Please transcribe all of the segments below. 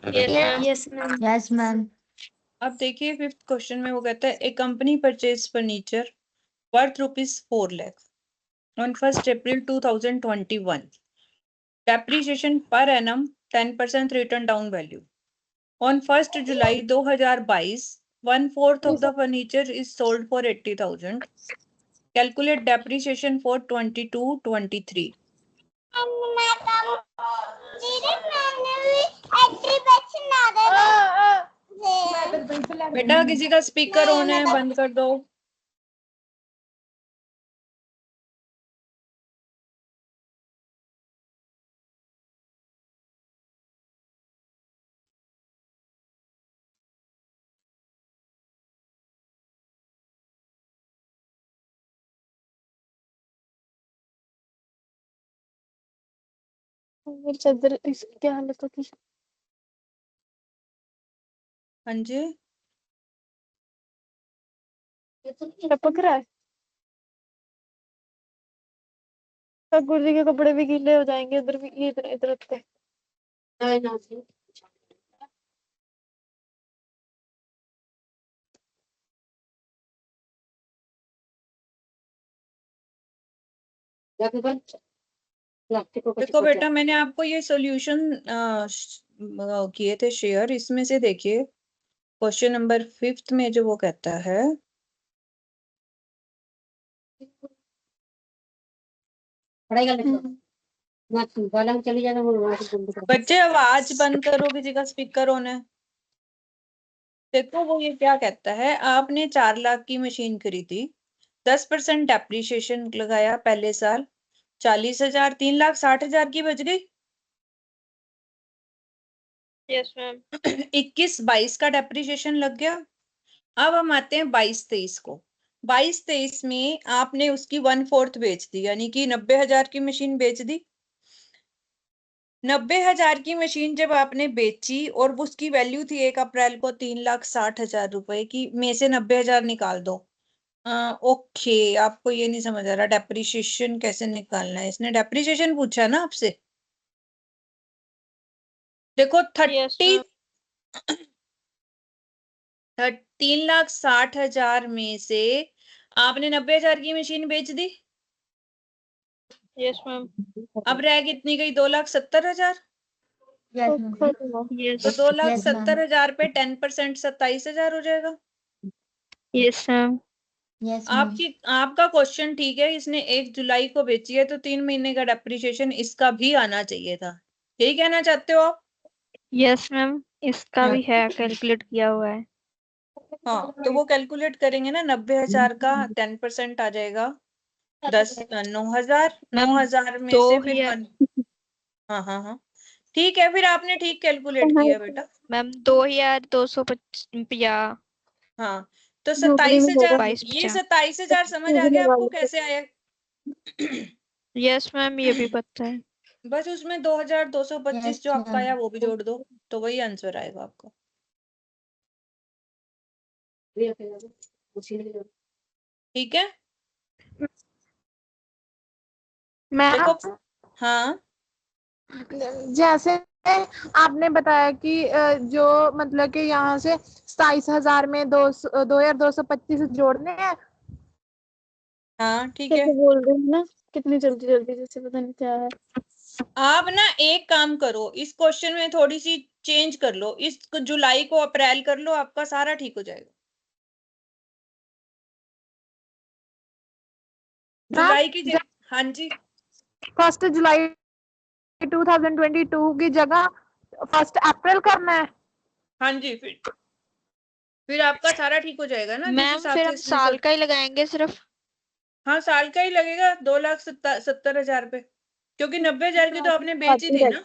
Yes ma'am. Yes ma'am. अब देखिए fifth question में वो कहता है a company purchase furniture worth ₹4 lakh on 1st April 2021. Depreciation per annum 10% return down value. On 1st July 2022, 1/4 of the furniture is sold for 80,000. Calculate depreciation for 22-23. बेटा किसी का speaker on है, बंद कर दो। चादर इसकी क्या हालत होगी? हाँ जी, टपक रहा है। ठाकुर जी के कपड़े भी गीले हो जाएंगे, उधर भी ये इधर रखते। देखो बेटा मैंने आपको ये सॉल्यूशन किए थे शेयर, इसमें से देखिए क्वेश्चन नंबर 5th में जो वो कहता है, बच्चे आवाज बंद करो, किसी का स्पीकर ऑन है। देखो वो ये क्या कहता है, आपने 4 लाख की मशीन खरीदी, 10% डेप्रिसिएशन लगाया पहले साल, 40,000, 3,60,000 की बच गई। Yes ma'am. 21-22 का डेप्रिसिएशन लग गया। अब हम आते हैं 22-23 को। 22-23 में आपने उसकी 1/4 बेच दी, यानी कि 90,000 की मशीन बेच दी। 90,000 की मशीन जब आपने बेची और उसकी वैल्यू थी 1 अप्रैल को 3,60,000 रुपए की, में से 90,000 निकाल दो। ओके, आपको ये नहीं समझ आ रहा डेप्रिसिएशन कैसे निकालना है, इसने डेप्रिसिएशन पूछा है ना आपसे। देखो 3,60,000 में से आपने 90,000 की मशीन बेच दी। Yes ma'am. अब रह कितनी गई? 2,70,000। तो 2,70,000 पे 10% 27,000 हो जाएगा। Yes ma'am. आपका क्वेश्चन ठीक है, इसने 1 जुलाई को बेची है तो 3 महीने का डेप्रिसिएशन इसका भी आना चाहिए था, यही कहना चाहते हो आप? यस मैम, इसका भी है, कैलकुलेट किया हुआ है। हाँ तो वो कैलकुलेट करेंगे ना, 90,000 का 10% आ जाएगा 9,000। 9,000 में से फिर हाँ हाँ हाँ ठीक है, फिर आपने ठीक कैलकुलेट किया बेटा। मैम 2,250। हाँ तो 27,000, ये 22,50। 27,000 समझ आ गया आपको कैसे आया? यस मैम, ये भी पता है। बस उसमें 2,225 जो आपका आया वो भी जोड़ दो, तो वही आंसर आएगा आपका। ठीक है देखो। मैम हाँ जैसे आपने बताया कि जो मतलब कि यहाँ से 27,000 में 2,225 जोड़ने हैं। हाँ ठीक है, कैसे बोल रहे हैं ना, कितनी जल्दी जल्दी, जैसे पता नहीं क्या है। आप ना एक काम करो, इस क्वेश्चन में थोड़ी सी चेंज कर लो, इस जुलाई को अप्रैल कर लो, आपका सारा ठीक हो जाएगा। जुलाई की हाँ जी 1 जुलाई 2022 की जगह 1 अप्रैल करना है। हाँ जी, फिर आपका सारा ठीक हो जाएगा ना, जिस मैम हिसाब फिर से हम इसने साल सब। का ही लगाएंगे सिर्फ। हाँ साल का ही लगेगा, 2,70,000 पे, क्योंकि 90,000 की तो आपने बेची थी ना।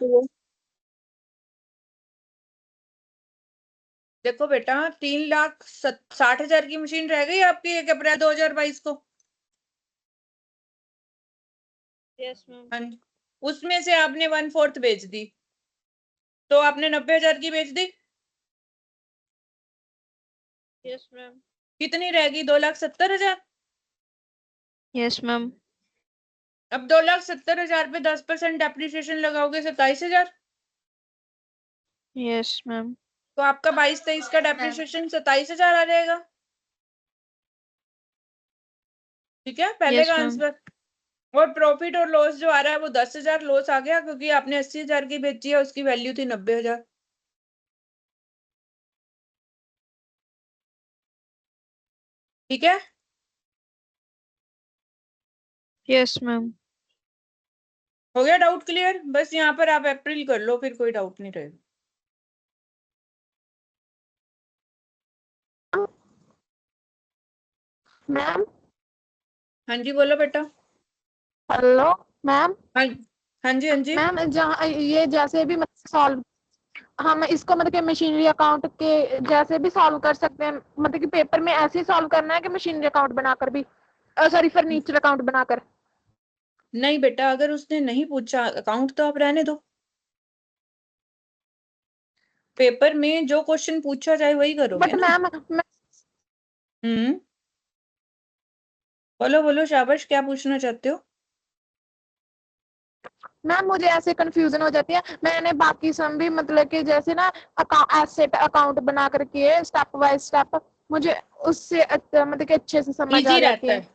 देखो बेटा 3,60,000 की मशीन रह गई आपकी 1 अप्रैल 2022 को। Yes ma'am. हाँ जी, उसमें से आपने 1/4 बेच दी, तो आपने 90,000 की बेच दी। Yes ma'am. कितनी रहेगी? 2,70,000। Yes ma'am. अब 2,70,000 पे 10% डेप्रिसिएशन लगाओगे 27,000। Yes ma'am. तो आपका 22-23 का डेप्रिसिएशन 27,000 आ जाएगा। ठीक है, पहले यस का मैम। आंसर। और प्रॉफिट और लॉस जो आ रहा है वो 10,000 लॉस आ गया, क्योंकि आपने 80,000 की बेची है, उसकी वैल्यू थी 90,000। ठीक है, यस मैम। हो गया डाउट क्लियर? बस यहाँ पर आप अप्रैल कर लो, फिर कोई डाउट नहीं रहेगा। मैम हाँ जी, बोलो बेटा। Hello ma'am. हाँ, हाँ जी, हाँ जी। मैम जहाँ ये जैसे भी मतलब सॉल्व, हम इसको मतलब कि मशीनरी अकाउंट के जैसे भी सॉल्व कर सकते हैं, मतलब कि पेपर में ऐसे ही सॉल्व करना है कि मशीनरी अकाउंट बनाकर भी, सॉरी फर्नीचर अकाउंट बनाकर। नहीं बेटा, अगर उसने नहीं पूछा अकाउंट तो आप रहने दो। पेपर में जो क्वेश्चन पूछा जाए वही करोगे बट ना। मैम हम्म, बोलो बोलो, शाबाश, क्या पूछना चाहते हो? मैम मुझे ऐसे कंफ्यूजन हो जाती है, मैंने बाकी सम भी मतलब कि जैसे ना एसेट अकाउंट बना करके स्टेप बाय स्टेप, मुझे उससे मतलब कि अच्छे से समझ इजी आ जाती रहता है। है।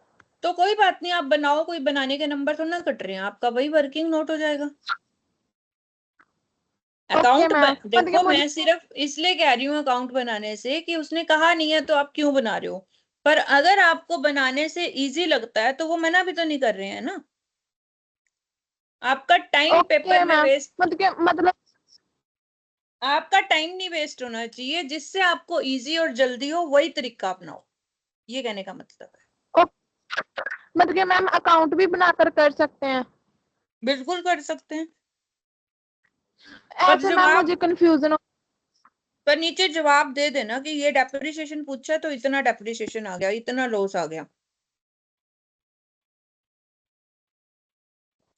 तो कोई बात नहीं, आप बनाओ, कोई बनाने के नंबर तो ना कट रहे हैं, आपका वही वर्किंग नोट हो जाएगा। ओके अकाउंट मैम, मतलब कि देखो, मुझे मैं सिर्फ इसलिए कह रही हूँ अकाउंट बनाने से कि उसने कहा नहीं है तो आप क्यों बना रहे हो। पर अगर आपको बनाने से इजी लगता है तो वो मना भी तो नहीं कर रहे हैं ना। आपका टाइम पेपर ओके में मैम, वेस्ट, मतलब आपका टाइम नहीं वेस्ट होना चाहिए, जिससे आपको इजी और जल्दी हो वही तरीका अपनाओ, ये कहने का मतलब है। मतलब कि मैम अकाउंट भी बनाकर कर सकते हैं बिल्कुल कर सकते हैं। पर ऐसे? मैम जवाब, मुझे कंफ्यूजन हो। पर नीचे जवाब दे देना कि ये डेप्रिसिएशन पूछा है तो इतना डेप्रिसिएशन आ गया, इतना लॉस आ गया।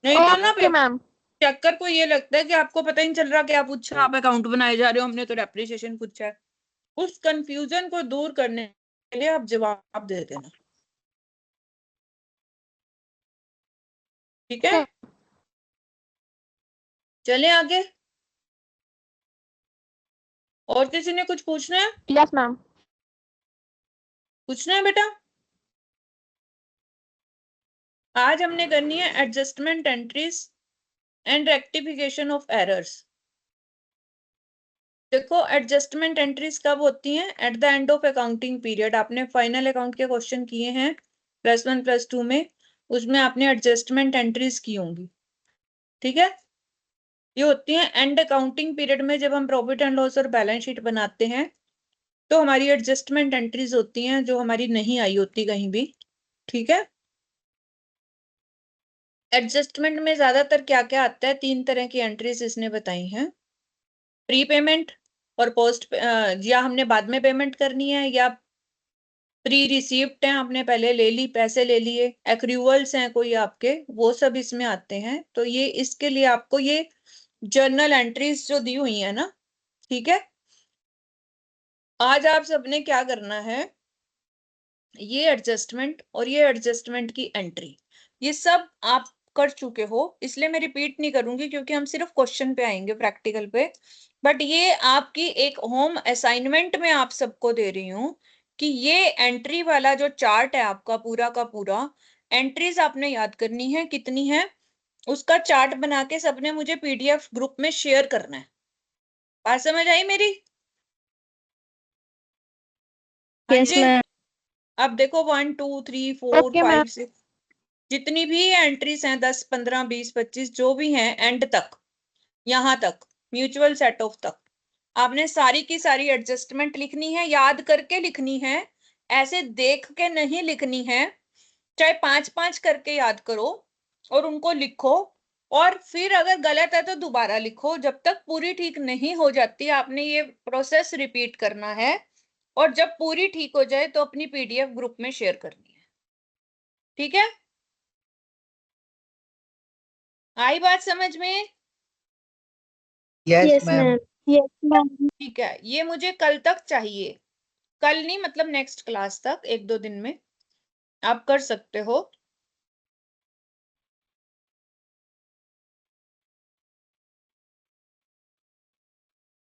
नहीं तो ना ओके मैम। चक्कर को ये लगता है कि आपको पता ही नहीं चल रहा क्या पूछा, आप अकाउंट बनाए जा रहे हो, हमने तो डेप्रिसिएशन पूछा है। उस कंफ्यूजन को दूर करने के लिए आप जवाब दे देना। ठीक है, चले आगे। और किसी ने कुछ पूछना है? Yes ma'am. पूछना है बेटा? आज हमने करनी है adjustment entries and rectification of errors. देखो, एडजस्टमेंट एंट्रीज कब होती हैं? At the end of accounting period. आपने फाइनल अकाउंट के क्वेश्चन किए हैं +1 +2 में, उसमें आपने एडजस्टमेंट एंट्रीज की होंगी। ठीक है, ये होती है एंड अकाउंटिंग पीरियड में, जब हम प्रॉफिट एंड लॉस और बैलेंस शीट बनाते हैं तो हमारी एडजस्टमेंट एंट्रीज होती हैं जो हमारी नहीं आई होती कहीं भी। ठीक है, एडजस्टमेंट में ज्यादातर क्या क्या आता है? 3 तरह की एंट्रीज इसने बताई हैं। प्री पेमेंट और पोस्ट, या हमने बाद में पेमेंट करनी है, या प्री रिसीव्ड है, आपने पहले ले ली, पैसे ले लिए, एक्रूवल्स हैं कोई आपके, वो सब इसमें आते हैं। तो ये इसके लिए आपको ये जर्नल एंट्रीज जो दी हुई है ना, ठीक है, आज आप सबने क्या करना है, ये एडजस्टमेंट और ये एडजस्टमेंट की एंट्री, ये सब आप कर चुके हो, इसलिए मैं रिपीट नहीं करूंगी क्योंकि हम सिर्फ क्वेश्चन पे आएंगे, प्रैक्टिकल पे। बट ये आपकी एक होम असाइनमेंट में आप सबको दे रही हूँ कि ये एंट्री वाला जो चार्ट है आपका पूरा का पूरा, एंट्रीज आपने याद करनी है कितनी है, उसका चार्ट बना के सबने मुझे पीडीएफ ग्रुप में शेयर करना है। बात समझ आई मेरी? हाँ यस जी। मैम। अब देखो 1 2 3 4 ओके मैम। 5 6 जितनी भी एंट्रीज हैं, 10 15 20 25 जो भी हैं, एंड तक, यहां तक, म्यूचुअल सेट ऑफ तक, आपने सारी की सारी एडजस्टमेंट लिखनी है, याद करके लिखनी है, ऐसे देख के नहीं लिखनी है। चाहे 5 5 करके याद करो और उनको लिखो, और फिर अगर गलत है तो दोबारा लिखो, जब तक पूरी ठीक नहीं हो जाती आपने ये प्रोसेस रिपीट करना है। और जब पूरी ठीक हो जाए तो अपनी पीडीएफ ग्रुप में शेयर करनी है। ठीक है, आई बात समझ में? Yes yes ma'am. Ma'am. Yes ma'am. ठीक है, ये मुझे कल तक चाहिए। कल नहीं, मतलब नेक्स्ट क्लास तक, 1 2 दिन में आप कर सकते हो।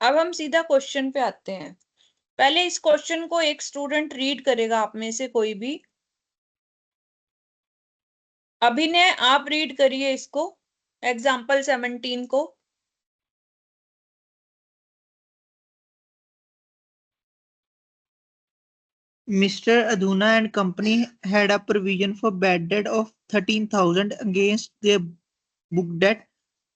अब हम सीधा क्वेश्चन पे आते हैं। पहले इस क्वेश्चन को एक स्टूडेंट रीड करेगा, आप में से कोई भी। अभिनय, आप रीड करिए इसको, एग्जाम्पल 17 को। Mr. Aduna and company had a provision for bad debt of 13,000 against their book debt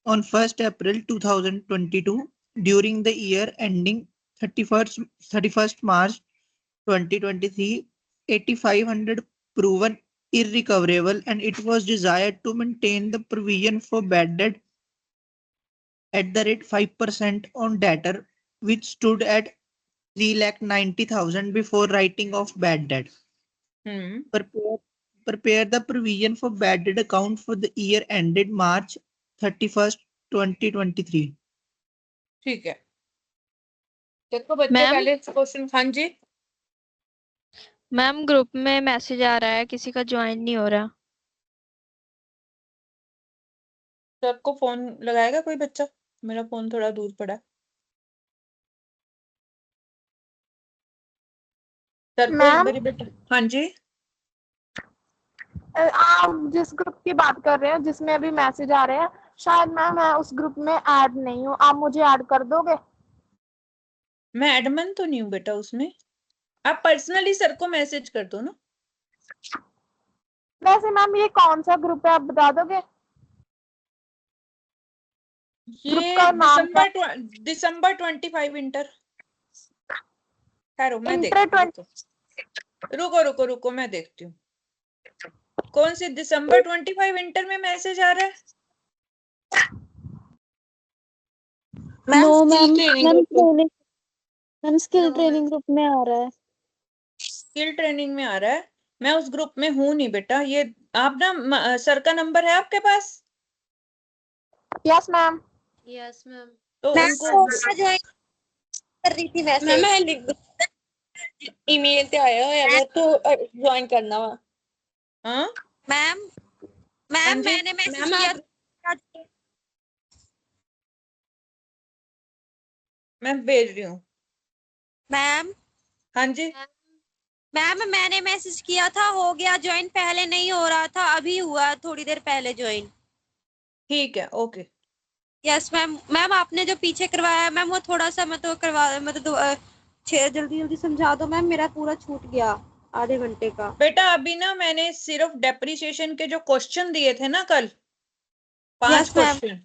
on 1st April 2022. During the year ending 31st March 2023, 8,500 proven irrecoverable, and it was desired to maintain the provision for bad debt at the rate 5% on debtor, which stood at 3,90,000 before writing off bad debt. Prepare the provision for bad debt account for the year ended March 31st, 2023. ठीक है, देखो बच्चे ma'am? पहले question. हाँ जी ma'am, group में message आ रहा है, किसी का ज्वाइन नहीं हो रहा। सबको फोन लगाएगा कोई बच्चा? मेरा फोन थोड़ा दूर पड़ा है। सर को एक मैम? बारी बेटा। हाँ जी, आप जिस ग्रुप की बात कर रहे हैं जिसमें अभी मैसेज आ रहे हैं, शायद मैं उस ग्रुप में ऐड नहीं हूँ, आप मुझे ऐड कर दोगे? मैं एडमिन तो नहीं हूँ बेटा उसमें, आप पर्सनली सर को मैसेज कर दो ना। वैसे मैम ये कौन सा ग्रुप है, आप बता दोगे? ग्रुप ये का नाम क्या? दिसंबर 25 इंटर। ठहरो मैं इंटर देखती हूँ, रुको रुको रुको मैं देखती हूँ कौन सी दिसंबर 25 इंटर में मैसेज आ रहा है। No ma'am, ma'am skill training group में आ रहा है। स्किल ट्रेनिंग में आ रहा है, मैं उस ग्रुप में हूँ नहीं बेटा। ये आप ना सर का नंबर है आपके पास? Yes ma'am. Yes ma'am. तो मैं उनको ज्वाइन कर रही थी वैसे। मैं लिख ईमेल ते आया होया वा तो ज्वाइन करना वा। हाँ मैम हाँ मैम जी मैंने मैसेज किया था। मैं भेज रही हूँ। मैम हाँ जी मैम मैंने मैसेज किया था, हो गया ज्वाइन, पहले नहीं हो रहा था, अभी हुआ थोड़ी देर पहले ज्वाइन। ठीक है, ओके। Yes ma'am. मैम आपने जो पीछे करवाया मैम वो थोड़ा सा मतलब करवा मतलब जल्दी जल्दी समझा दो मैम, मेरा पूरा छूट गया आधे घंटे का। बेटा अभी ना मैंने सिर्फ डेप्रिसिएशन के जो क्वेश्चन दिए थे ना कल, 5 यस मैम। क्वेश्चन,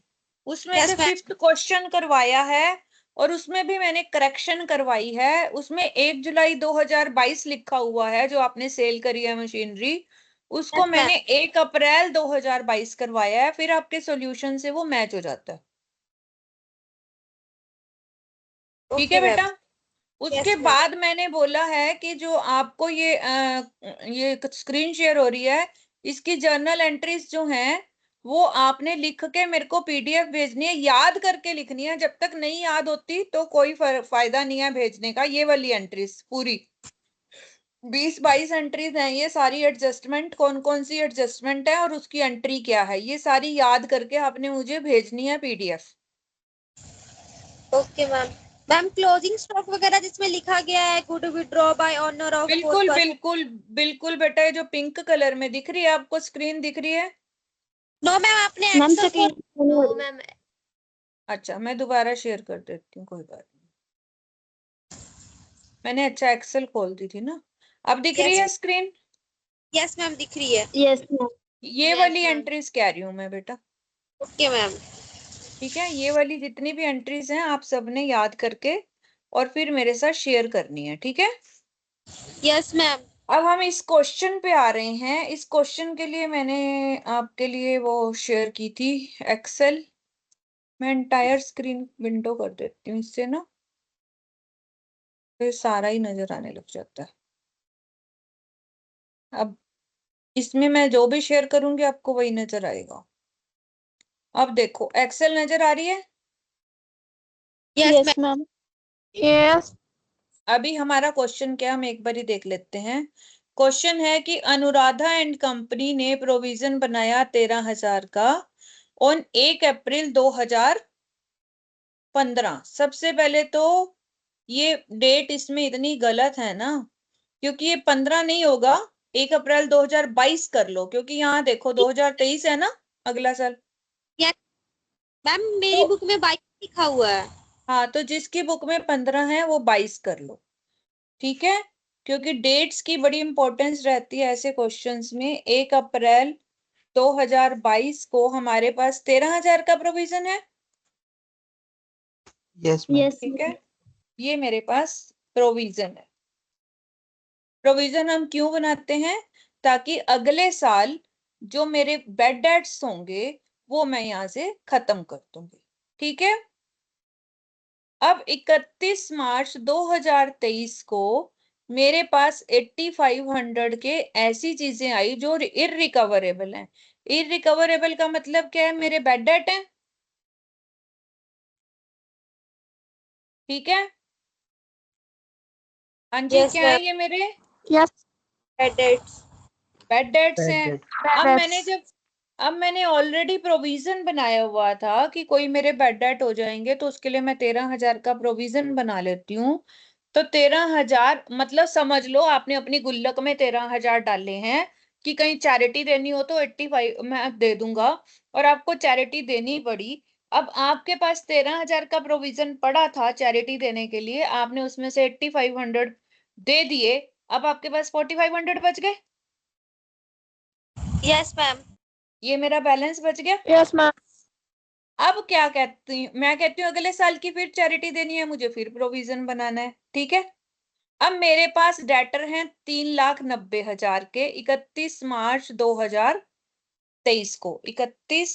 उसमें से यस मैम। 5th क्वेश्चन करवाया है और उसमें भी मैंने करेक्शन करवाई है। उसमें 1 जुलाई 2022 लिखा हुआ है जो आपने सेल करी है मशीनरी, उसको Yes, ma'am. मैंने 1 अप्रैल 2022 करवाया है, फिर आपके सॉल्यूशन से वो मैच हो जाता है। ठीक है Okay, ma'am. बेटा। उसके Yes, ma'am. बाद मैंने बोला है कि जो आपको ये स्क्रीन शेयर हो रही है, इसकी जर्नल एंट्रीज जो हैं वो आपने लिख के मेरे को पीडीएफ भेजनी है, याद करके लिखनी है। जब तक नहीं याद होती तो कोई फायदा नहीं है भेजने का। ये वाली एंट्रीज पूरी 20-22 एंट्रीज हैं, ये सारी एडजस्टमेंट कौन कौन सी एडजस्टमेंट है और उसकी एंट्री क्या है, ये सारी याद करके आपने मुझे भेजनी है PDF. Okay, ma'am. Ma'am closing stock वगैरह जिसमें लिखा गया है good withdraw bye honour of बिल्कुल बिल्कुल बिल्कुल बेटा, ये जो पिंक कलर में दिख रही है आपको, स्क्रीन दिख रही है? नो मैम, आपने मैम एक्सेल को नो मैम। अच्छा मैं दोबारा शेयर कर देती हूँ, कोई बात नहीं। मैंने अच्छा एक्सेल खोल दी थी ना। अब दिख रही है स्क्रीन? यस मैम दिख रही है। Yes ma'am. ये Yes, वाली ma'am. एंट्रीज कह रही हूँ मैं बेटा। Okay ma'am. ठीक है, ये वाली जितनी भी एंट्रीज हैं आप सबने याद करके और फिर मेरे साथ शेयर करनी है, ठीक है? Yes ma'am. अब हम इस क्वेश्चन पे आ रहे हैं। इस क्वेश्चन के लिए मैंने आपके लिए वो शेयर की थी एक्सेल। मैं एंटायर स्क्रीन विंडो कर देती हूँ इससे ना, तो सारा ही नजर आने लग जाता है। अब इसमें मैं जो भी शेयर करूंगी आपको वही नजर आएगा। अब देखो एक्सेल नजर आ रही है? Yes yes ma'am. यस। अभी हमारा क्वेश्चन क्या, हम एक बार ही देख लेते हैं। क्वेश्चन है कि अनुराधा एंड कंपनी ने प्रोविजन बनाया 13,000 का ऑन 1 अप्रैल 2022 15। सबसे पहले तो ये डेट इसमें इतनी गलत है ना, क्योंकि ये 15 नहीं होगा, 1 अप्रैल 2022 कर लो, क्योंकि यहाँ देखो 2023 है ना अगला साल। मैम मेरी तो बुक में 22 लिखा हुआ है। हाँ, तो जिसकी बुक में 15 है वो 22 कर लो, ठीक है, क्योंकि डेट्स की बड़ी इंपॉर्टेंस रहती है ऐसे क्वेश्चंस में। 1 अप्रैल 2022 को हमारे पास 13,000 का प्रोविजन है, Yes, ma'am. यस ठीक है, ये मेरे पास प्रोविजन है। प्रोविजन हम क्यों बनाते हैं? ताकि अगले साल जो मेरे बेड डेट्स होंगे वो मैं यहाँ से खत्म कर दूंगी, ठीक है। अब 31 मार्च 2023 को मेरे पास 8500 के ऐसी चीजें आई जो इररिकवरेबल हैं। इररिकवरेबल का मतलब क्या है? मेरे बेड डेट है, ठीक है। हाँ जी, Yes, क्या है ये मेरे yes credits. Bad debts Bad हैं। debt. अब मैंने ऑलरेडी प्रोविजन बनाया हुआ था कि कोई मेरे बेड डेट हो जाएंगे, तो उसके लिए मैं 13,000 का प्रोविजन बना लेती हूँ। तो 13,000 मतलब समझ लो आपने अपनी गुल्लक में 13,000 डाले हैं कि कहीं चैरिटी देनी हो तो 85 मैं दे दूंगा, और आपको चैरिटी देनी पड़ी। अब आपके पास 13,000 का प्रोविजन पड़ा था चैरिटी देने के लिए, आपने उसमें से 8500 दे दिए, अब आपके पास 4500 बच गए, Yes, ma'am. ये मेरा बैलेंस बच गया। यस मैम अब क्या कहती हूँ मैं, कहती हूँ अगले साल की फिर चैरिटी देनी है मुझे, फिर प्रोविजन बनाना है, ठीक है। अब मेरे पास डेटर हैं 3,90,000 के 31 मार्च 2023 को। 31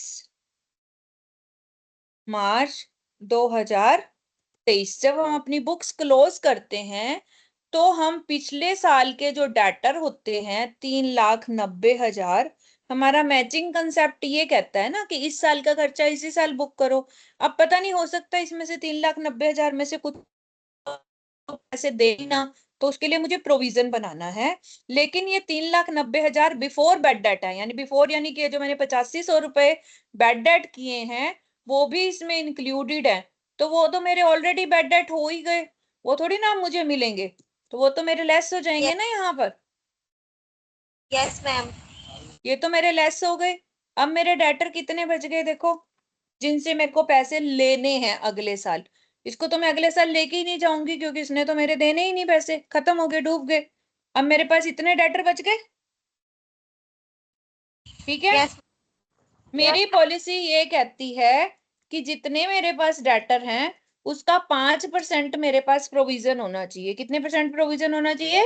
मार्च 2023 जब हम अपनी बुक्स क्लोज करते हैं, तो हम पिछले साल के जो डेटर होते हैं 3,90,000, हमारा मैचिंग कंसेप्ट ये कहता है ना कि इस साल का खर्चा इसी साल बुक करो। अब पता नहीं, हो सकता है इसमें से 3,90,000 में से कुछ पैसे दे ही ना, तो उसके लिए मुझे प्रोविजन बनाना है। लेकिन ये 3,90,000 बिफोर बेड डेट है, यानी बिफोर यानी कि जो मैंने 8500 रुपए बेड डेट किए हैं वो भी इसमें इंक्लूडेड है। तो वो तो मेरे ऑलरेडी बेड डेट हो ही गए, वो थोड़ी ना मुझे मिलेंगे, तो वो तो मेरे लेस हो जाएंगे ना यहाँ पर। Yes, ma'am. ये तो मेरे लेस हो गए। अब मेरे डेटर कितने बच गए देखो, जिनसे मेरे को पैसे लेने हैं अगले साल। इसको तो मैं अगले साल लेके ही नहीं जाऊंगी, क्योंकि इसने तो मेरे देने ही नहीं, पैसे खत्म हो गए, डूब गए। अब मेरे पास इतने डेटर बच गए, ठीक है। Yes. मेरी पॉलिसी ये कहती है कि जितने मेरे पास डेटर हैं उसका 5% मेरे पास प्रोविजन होना चाहिए। कितने परसेंट प्रोविजन होना चाहिए?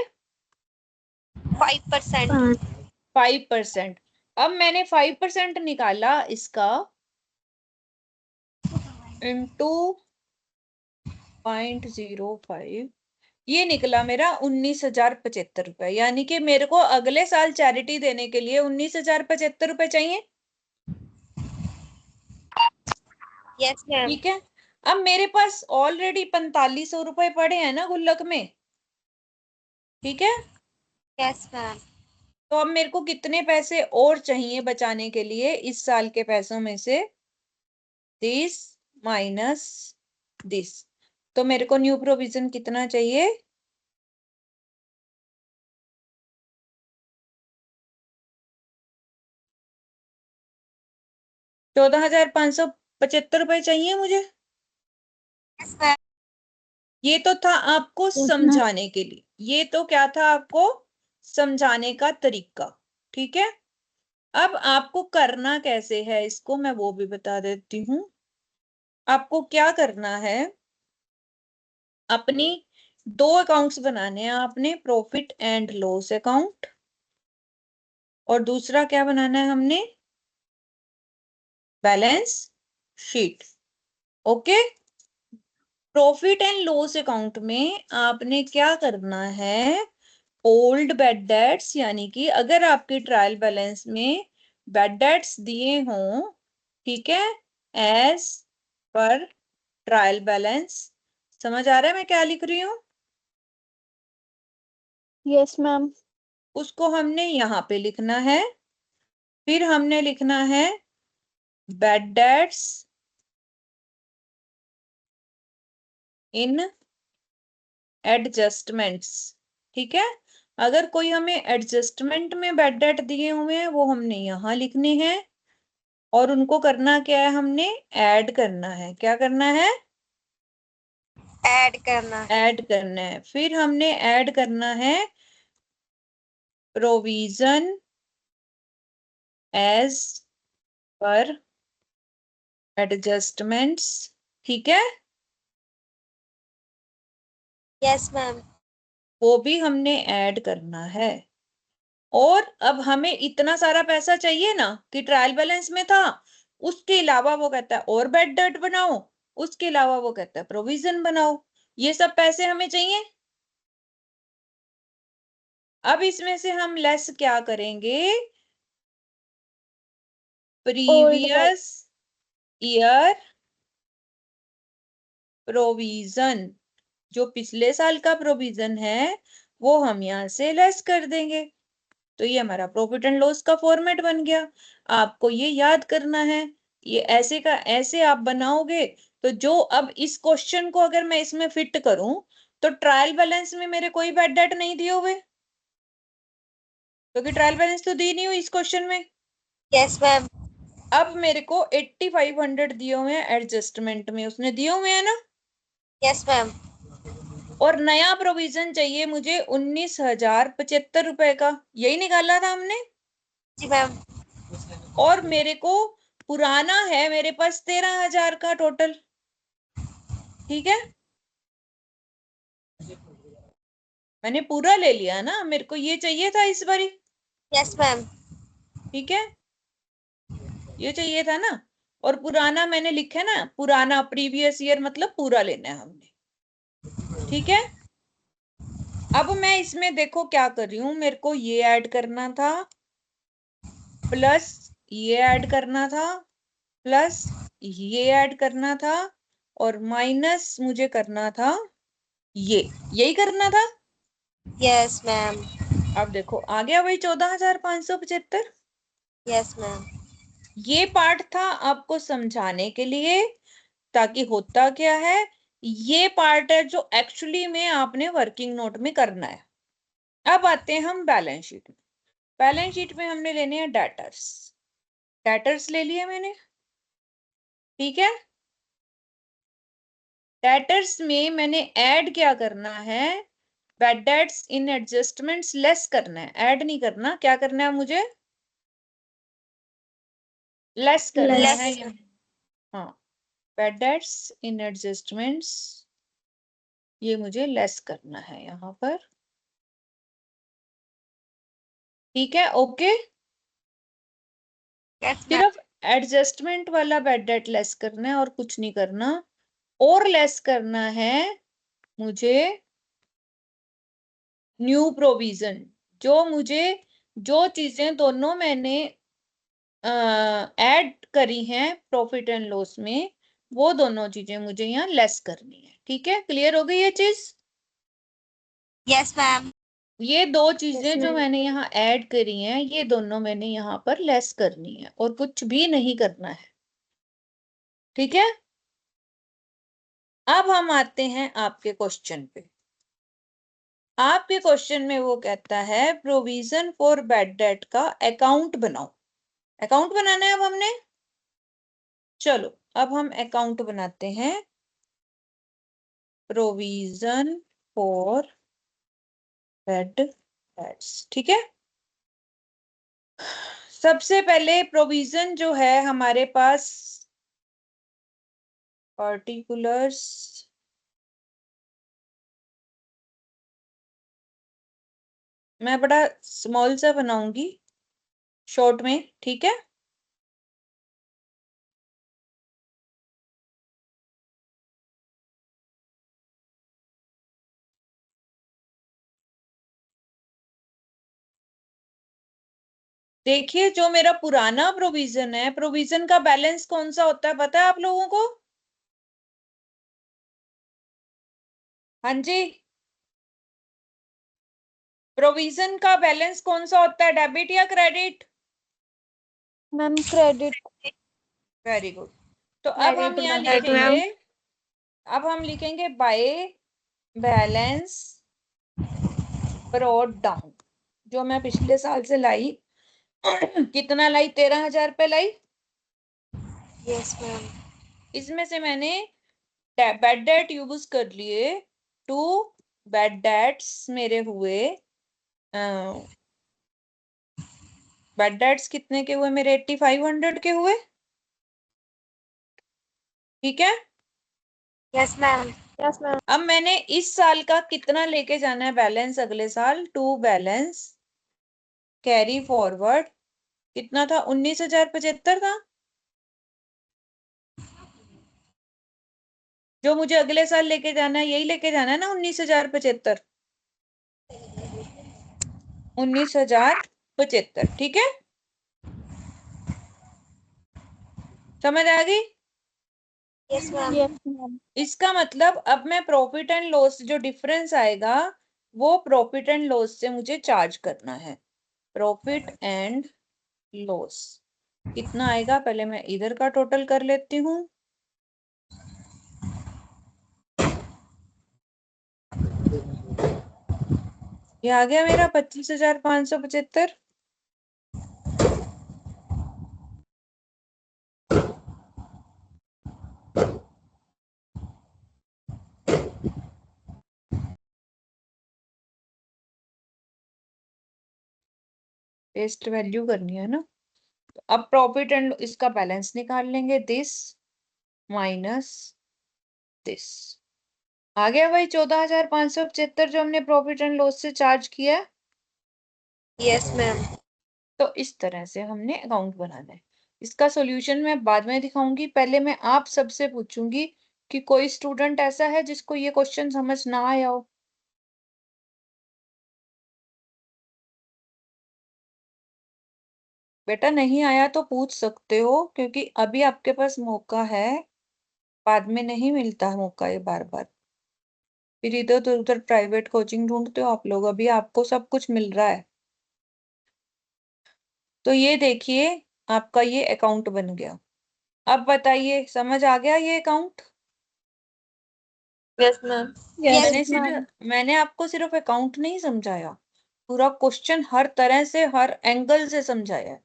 5%. 5%। अब मैंने 5% निकाला इसका इंटू 0.05, ये निकला मेरा 19,075 रुपए। यानी कि मेरे को अगले साल चैरिटी देने के लिए 19,075 रुपए चाहिए, Yes, ma'am. ठीक है। अब मेरे पास ऑलरेडी 4500 रुपए पड़े हैं ना गुल्लक में, ठीक है। Yes, ma'am. तो अब मेरे को कितने पैसे और चाहिए बचाने के लिए इस साल के पैसों में से? दिस माइनस दिस, तो मेरे को न्यू प्रोविजन कितना चाहिए? 14,575 रुपए चाहिए मुझे। Yes, ma'am. ये तो था आपको Yes, ma'am. समझाने के लिए, ये तो क्या था आपको समझाने का तरीका, ठीक है। अब आपको करना कैसे है इसको मैं वो भी बता देती हूँ। आपको क्या करना है, अपनी दो अकाउंट्स बनाने हैं आपने, प्रॉफिट एंड लॉस अकाउंट, और दूसरा क्या बनाना है हमने? Balance sheet, okay. Profit and loss account में आपने क्या करना है? ओल्ड बेड डेट्स, यानी कि अगर आपकी ट्रायल बैलेंस में बेड डेट्स दिए हों, ठीक है, एज पर ट्रायल बैलेंस। समझ आ रहा है मैं क्या लिख रही हूँ? Yes ma'am. उसको हमने यहाँ पे लिखना है। फिर हमने लिखना है बेड डेट्स इन एडजस्टमेंट्स। ठीक है, अगर कोई हमें एडजस्टमेंट में बैड डेट दिए हुए हैं वो हमने यहाँ लिखने हैं, और उनको करना क्या है, हमने ऐड करना है। क्या करना है? ऐड करना है। ऐड करना है। फिर हमने ऐड करना है प्रोविजन एज पर एडजस्टमेंट्स। ठीक है, यस मैम। वो भी हमने ऐड करना है। और अब हमें इतना सारा पैसा चाहिए ना कि ट्रायल बैलेंस में था, उसके अलावा वो कहता है और बैड डेट बनाओ, उसके अलावा वो कहता है प्रोविजन बनाओ। ये सब पैसे हमें चाहिए। अब इसमें से हम लेस क्या करेंगे? प्रीवियस ईयर प्रोविजन, जो पिछले साल का प्रोविजन है वो हम यहाँ से लेस कर देंगे। तो ये हमारा प्रॉफिट एंड लॉस का फॉर्मेट बन गया। आपको ये याद करना है, ये ऐसे का ऐसे आप बनाओगे। तो जो अब इस क्वेश्चन को अगर मैं इसमें फिट करूं, तो ट्रायल बैलेंस में मेरे कोई बैड डेट नहीं दिए हुए, क्योंकि ट्रायल बैलेंस तो दी नहीं हुई इस क्वेश्चन में। Yes ma'am. अब मेरे को 8500 दिए हुए हैं एडजस्टमेंट में, उसने दिए हुए हैं ना। Yes ma'am. और नया प्रोविजन चाहिए मुझे 19,075 रुपए का, यही निकाला था हमने। जी मैम। और मेरे को पुराना है मेरे पास 13,000 का टोटल। ठीक है, मैंने पूरा ले लिया ना, मेरे को ये चाहिए था इस बारी। Yes ma'am. ठीक है, ये चाहिए था ना। और पुराना मैंने लिखा है ना, पुराना प्रीवियस ईयर मतलब पूरा लेना है हमने। ठीक है, अब मैं इसमें देखो क्या कर रही हूं, मेरे को ये ऐड करना था, प्लस ये ऐड करना था, प्लस ये ऐड करना था, और माइनस मुझे करना था ये, यही करना था। Yes ma'am. अब देखो आ गया वही 14,575। Yes ma'am. ये पार्ट था आपको समझाने के लिए, ताकि होता क्या है, ये पार्ट है जो एक्चुअली में आपने वर्किंग नोट में करना है। अब आते हैं हम बैलेंस शीट में। बैलेंस शीट में हमने लेने हैं डेटर्स। डेटर्स ले लिए मैंने। ठीक है, डेटर्स में मैंने ऐड क्या करना है, बैड डेट्स इन एडजस्टमेंट्स लेस करना है, ऐड नहीं करना। क्या करना है मुझे? लेस करना है। हाँ, बैड डेट्स इन एडजस्टमेंट्स, ये मुझे लेस करना है यहाँ पर। ठीक है, ओके। Yes ma'am. सिर्फ एडजस्टमेंट वाला बैड डेट लेस करना है और कुछ नहीं करना। और लेस करना है मुझे न्यू प्रोविजन, जो मुझे, जो चीजें दोनों मैंने ऐड करी हैं प्रॉफिट एंड लॉस में, वो दोनों चीजें मुझे यहाँ लेस करनी है। ठीक है, क्लियर हो गई ये चीज? Yes ma'am. ये दो चीजें जो मैंने यहाँ ऐड करी हैं, ये दोनों मैंने यहाँ पर लेस करनी है, और कुछ भी नहीं करना है। ठीक है, अब हम आते हैं आपके क्वेश्चन पे। आपके क्वेश्चन में वो कहता है प्रोविजन फॉर बैड डेट का अकाउंट बनाओ। अकाउंट बनाना है अब हमने। चलो अब हम अकाउंट बनाते हैं, प्रोविजन फॉर बैड डेट्स। ठीक है, सबसे पहले प्रोविजन जो है हमारे पास, पार्टिकुलर्स, मैं बड़ा स्मॉल सा बनाऊंगी शॉर्ट में। ठीक है, देखिए जो मेरा पुराना प्रोविजन है, प्रोविजन का बैलेंस कौन सा होता है पता है आप लोगों को? हाँ जी, प्रोविजन का बैलेंस कौन सा होता है, डेबिट या credit? Ma'am credit. Very good. तो अब हम Credit यहाँ मैम। लिखेंगे अब हम लिखेंगे बाय बैलेंस ब्रॉट डाउन, जो मैं पिछले साल से लाई। कितना लाई? 13,000 रुपये लाई। Yes ma'am. इसमें से मैंने बैड डेट यूज कर लिए। 2 बैड डेट्स मेरे हुए। बैड डेट्स कितने के हुए मेरे? 8500 के हुए। ठीक है। Yes ma'am. Yes ma'am. अब मैंने इस साल का कितना लेके जाना है बैलेंस अगले साल? 2 बैलेंस कैरी फॉरवर्ड। कितना था? 19,075 था। जो मुझे अगले साल लेके जाना है, यही लेके जाना है ना? 19,075। 19,075। ठीक है, समझ आ गई? Yes ma'am. Yes ma'am. इसका मतलब अब मैं प्रॉफिट एंड लॉस, जो डिफरेंस आएगा वो प्रॉफिट एंड लॉस से मुझे चार्ज करना है। प्रॉफिट एंड लॉस कितना आएगा? पहले मैं इधर का टोटल कर लेती हूँ। ये आ गया मेरा 25,575। पेस्ट वैल्यू करनी है ना। तो अब प्रॉफिट एंड इसका बैलेंस निकाल लेंगे। दिस माइनस दिस आ गया वही 14,575 जो हमने प्रॉफिट एंड लॉस से चार्ज किया है। Yes ma'am. तो इस तरह से हमने अकाउंट बनाना है। इसका सॉल्यूशन मैं बाद में दिखाऊंगी। पहले मैं आप सबसे पूछूंगी कि कोई स्टूडेंट ऐसा है जिसको ये क्वेश्चन समझ ना आया हो। बेटा नहीं आया तो पूछ सकते हो, क्योंकि अभी आपके पास मौका है, बाद में नहीं मिलता है मौका ये बार बार। फिर इधर उधर उधर प्राइवेट कोचिंग ढूंढते हो आप लोग, अभी आपको सब कुछ मिल रहा है। तो ये देखिए, आपका ये अकाउंट बन गया। अब बताइए, समझ आ गया ये account? Yes ma'am. Yes ma'am. मैंने आपको सिर्फ अकाउंट नहीं समझाया, पूरा क्वेश्चन हर तरह से, हर एंगल से समझाया है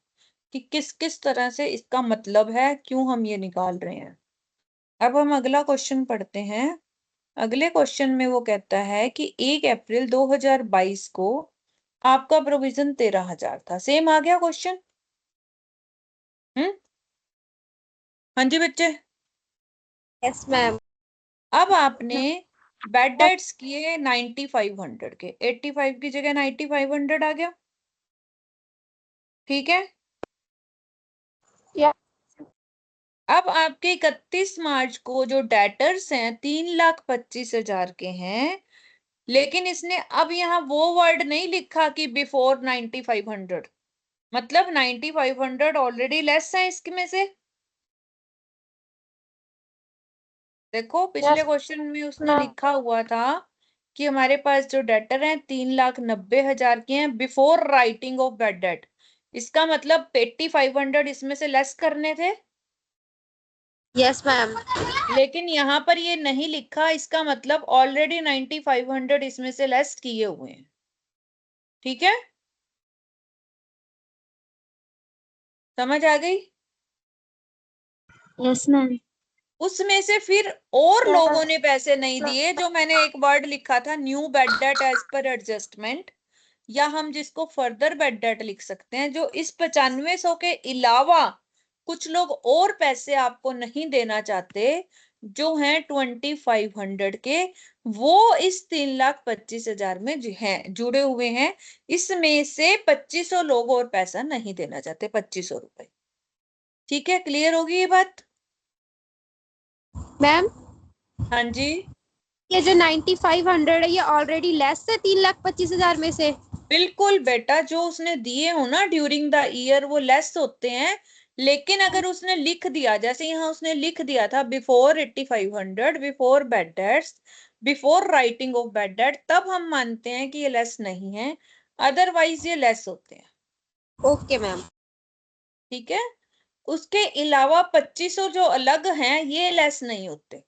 कि किस किस तरह से इसका मतलब है, क्यों हम ये निकाल रहे हैं। अब हम अगला क्वेश्चन पढ़ते हैं। अगले क्वेश्चन में वो कहता है कि 1 अप्रैल 2022 को आपका प्रोविजन 13,000 था। सेम आ गया क्वेश्चन? हाँ जी बच्चे। Yes ma'am. अब आपने बैड डेट्स किए 9,500 के, 85 की जगह 9,500 आ गया। ठीक है। या अब आपके 31 मार्च को जो डेटर्स हैं 3,25,000 के हैं, लेकिन इसने अब यहाँ वो वर्ड नहीं लिखा कि बिफोर 9,500, मतलब 9,500 ऑलरेडी लेस है इसमें से। देखो पिछले यस क्वेश्चन में उसने मैम। लिखा हुआ था कि हमारे पास जो डेटर हैं 3,90,000 के हैं before writing of bad debt. इसका मतलब 8,500 इसमें से लेस करने थे, यस मैम। लेकिन यहाँ पर ये नहीं लिखा। इसका मतलब ऑलरेडी 9,500 इसमें से लेस किए हुए हैं। ठीक है, समझ आ गई? Yes ma'am. उसमें से फिर और लोगों ने पैसे नहीं दिए, जो मैंने एक वर्ड लिखा था new bad debt as per adjustment, या हम जिसको फर्दर बेड डेट लिख सकते हैं, जो इस 9500 के अलावा कुछ लोग और पैसे आपको नहीं देना चाहते, जो हैं 2,500 के, वो इस 3,25,000 में हैं, जुड़े हुए हैं। इसमें से 2,500 लोग और पैसा नहीं देना चाहते, 2,500 रुपए। ठीक है, क्लियर होगी ये बात? मैम, हाँ जी। ये जो 9,500 है ये ऑलरेडी लेस है 3,25,000 में से। बिल्कुल बेटा, जो उसने दिए हो ना ड्यूरिंग द ईयर वो लेस होते हैं, लेकिन अगर उसने लिख दिया, जैसे यहाँ उसने लिख दिया था before 8,500, before bad debts, before writing of bed date, तब हम मानते हैं कि ये लेस नहीं है, अदरवाइज ये लेस होते हैं। Okay ma'am. ठीक है, उसके अलावा 2,500 जो अलग हैं ये लेस नहीं होते।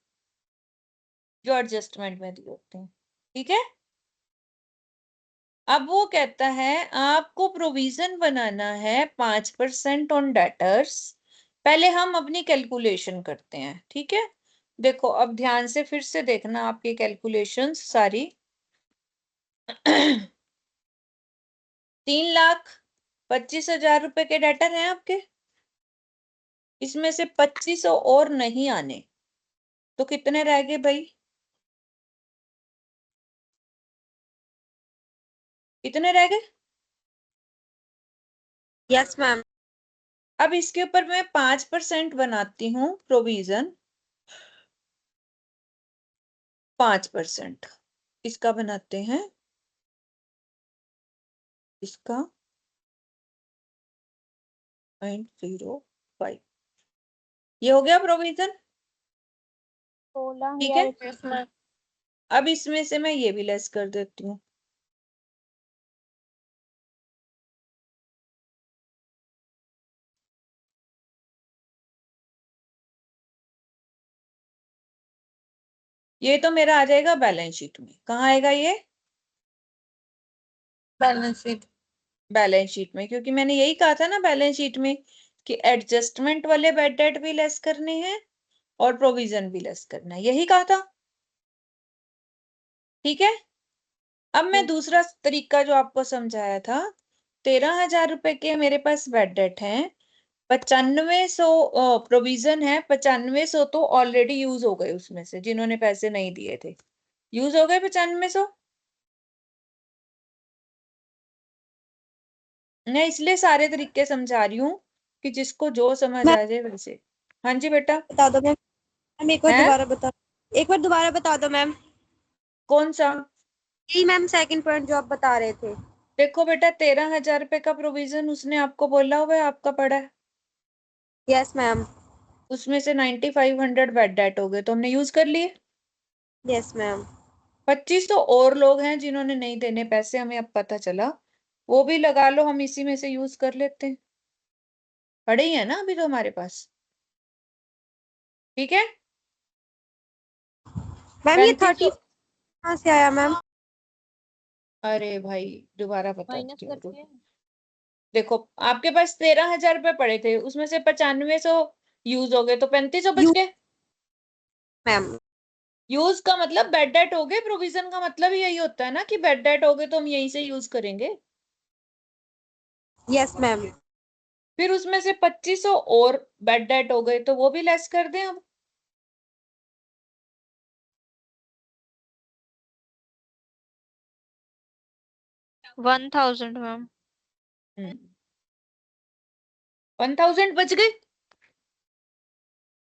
जो एडजस्टमेंट में दिए होते हैं, ठीक है। अब वो कहता है आपको प्रोविजन बनाना है 5% ऑन डेटर्स। पहले हम अपनी कैलकुलेशन करते हैं, ठीक है। देखो अब ध्यान से फिर से देखना आपकी कैलकुलेशंस सारी। 3,25,000 रुपए के डेटर हैं आपके, इसमें से 2500 और नहीं आने, तो कितने रह गए भाई? कितने रह गए? Yes ma'am. अब इसके ऊपर मैं 5% बनाती हूँ प्रोविजन। 5% इसका बनाते हैं, इसका 0.05, ये हो गया प्रोविजन, 16,000 ठीक है। रुपए इसमें। अब इसमें से मैं ये भी लेस कर देती हूँ। ये तो मेरा आ जाएगा बैलेंस शीट में। कहाँ आएगा ये? Balance sheet. बैलेंस शीट में, क्योंकि मैंने यही कहा था ना बैलेंस शीट में कि एडजस्टमेंट वाले बैड डेट भी लेस करने हैं और प्रोविजन भी लेस करना है, यही कहा था, ठीक है। अब मैं दूसरा तरीका जो आपको समझाया था, 13,000 रुपए के मेरे पास बैड डेट हैं, 9500 प्रोविजन है, 9500 तो ऑलरेडी यूज हो गए, उसमें से जिन्होंने पैसे नहीं दिए थे यूज हो गए 9500। मैं इसलिए सारे तरीके समझा रही हूँ कि जिसको जो समझ मैम आ जाए वैसे। हाँ जी बेटा। बता दो मैम। मैम एक बार है दोबारा बता, एक बार दोबारा बता दो मैम। कौन सा? यही मैम सेकंड पॉइंट जो आप बता रहे थे। देखो बेटा 13,000 रुपए का प्रोविजन उसने आपको बोला हुआ है, आपका पड़ा है, यस मैम। उसमें से 9500 बैड डेट हो गए तो हमने यूज कर लिए। Yes ma'am. 25 तो और लोग हैं जिन्होंने नहीं देने पैसे, हमें अब पता चला, वो भी लगा लो, हम इसी में से यूज कर लेते हैं, पड़े ही है ना अभी तो हमारे पास, ठीक है। मैम ये 30 3500। कहाँ से आया मैम? अरे भाई दोबारा माइनस बताती हूँ, करके। देखो आपके पास 13,000 रुपए पड़े थे, उसमें से 9500 यूज हो गए तो 3500 बच यू गए। मैम। यूज का मतलब बेड डेट हो गए, प्रोविजन का मतलब ही यही होता है ना कि बेड डेट हो गए तो हम यहीं से यूज करेंगे। Yes ma'am. फिर उसमें से 2500 और बेड डेट हो गए तो वो भी लेस कर दें अब। One 1,000 ma'am. 1000 बच गए।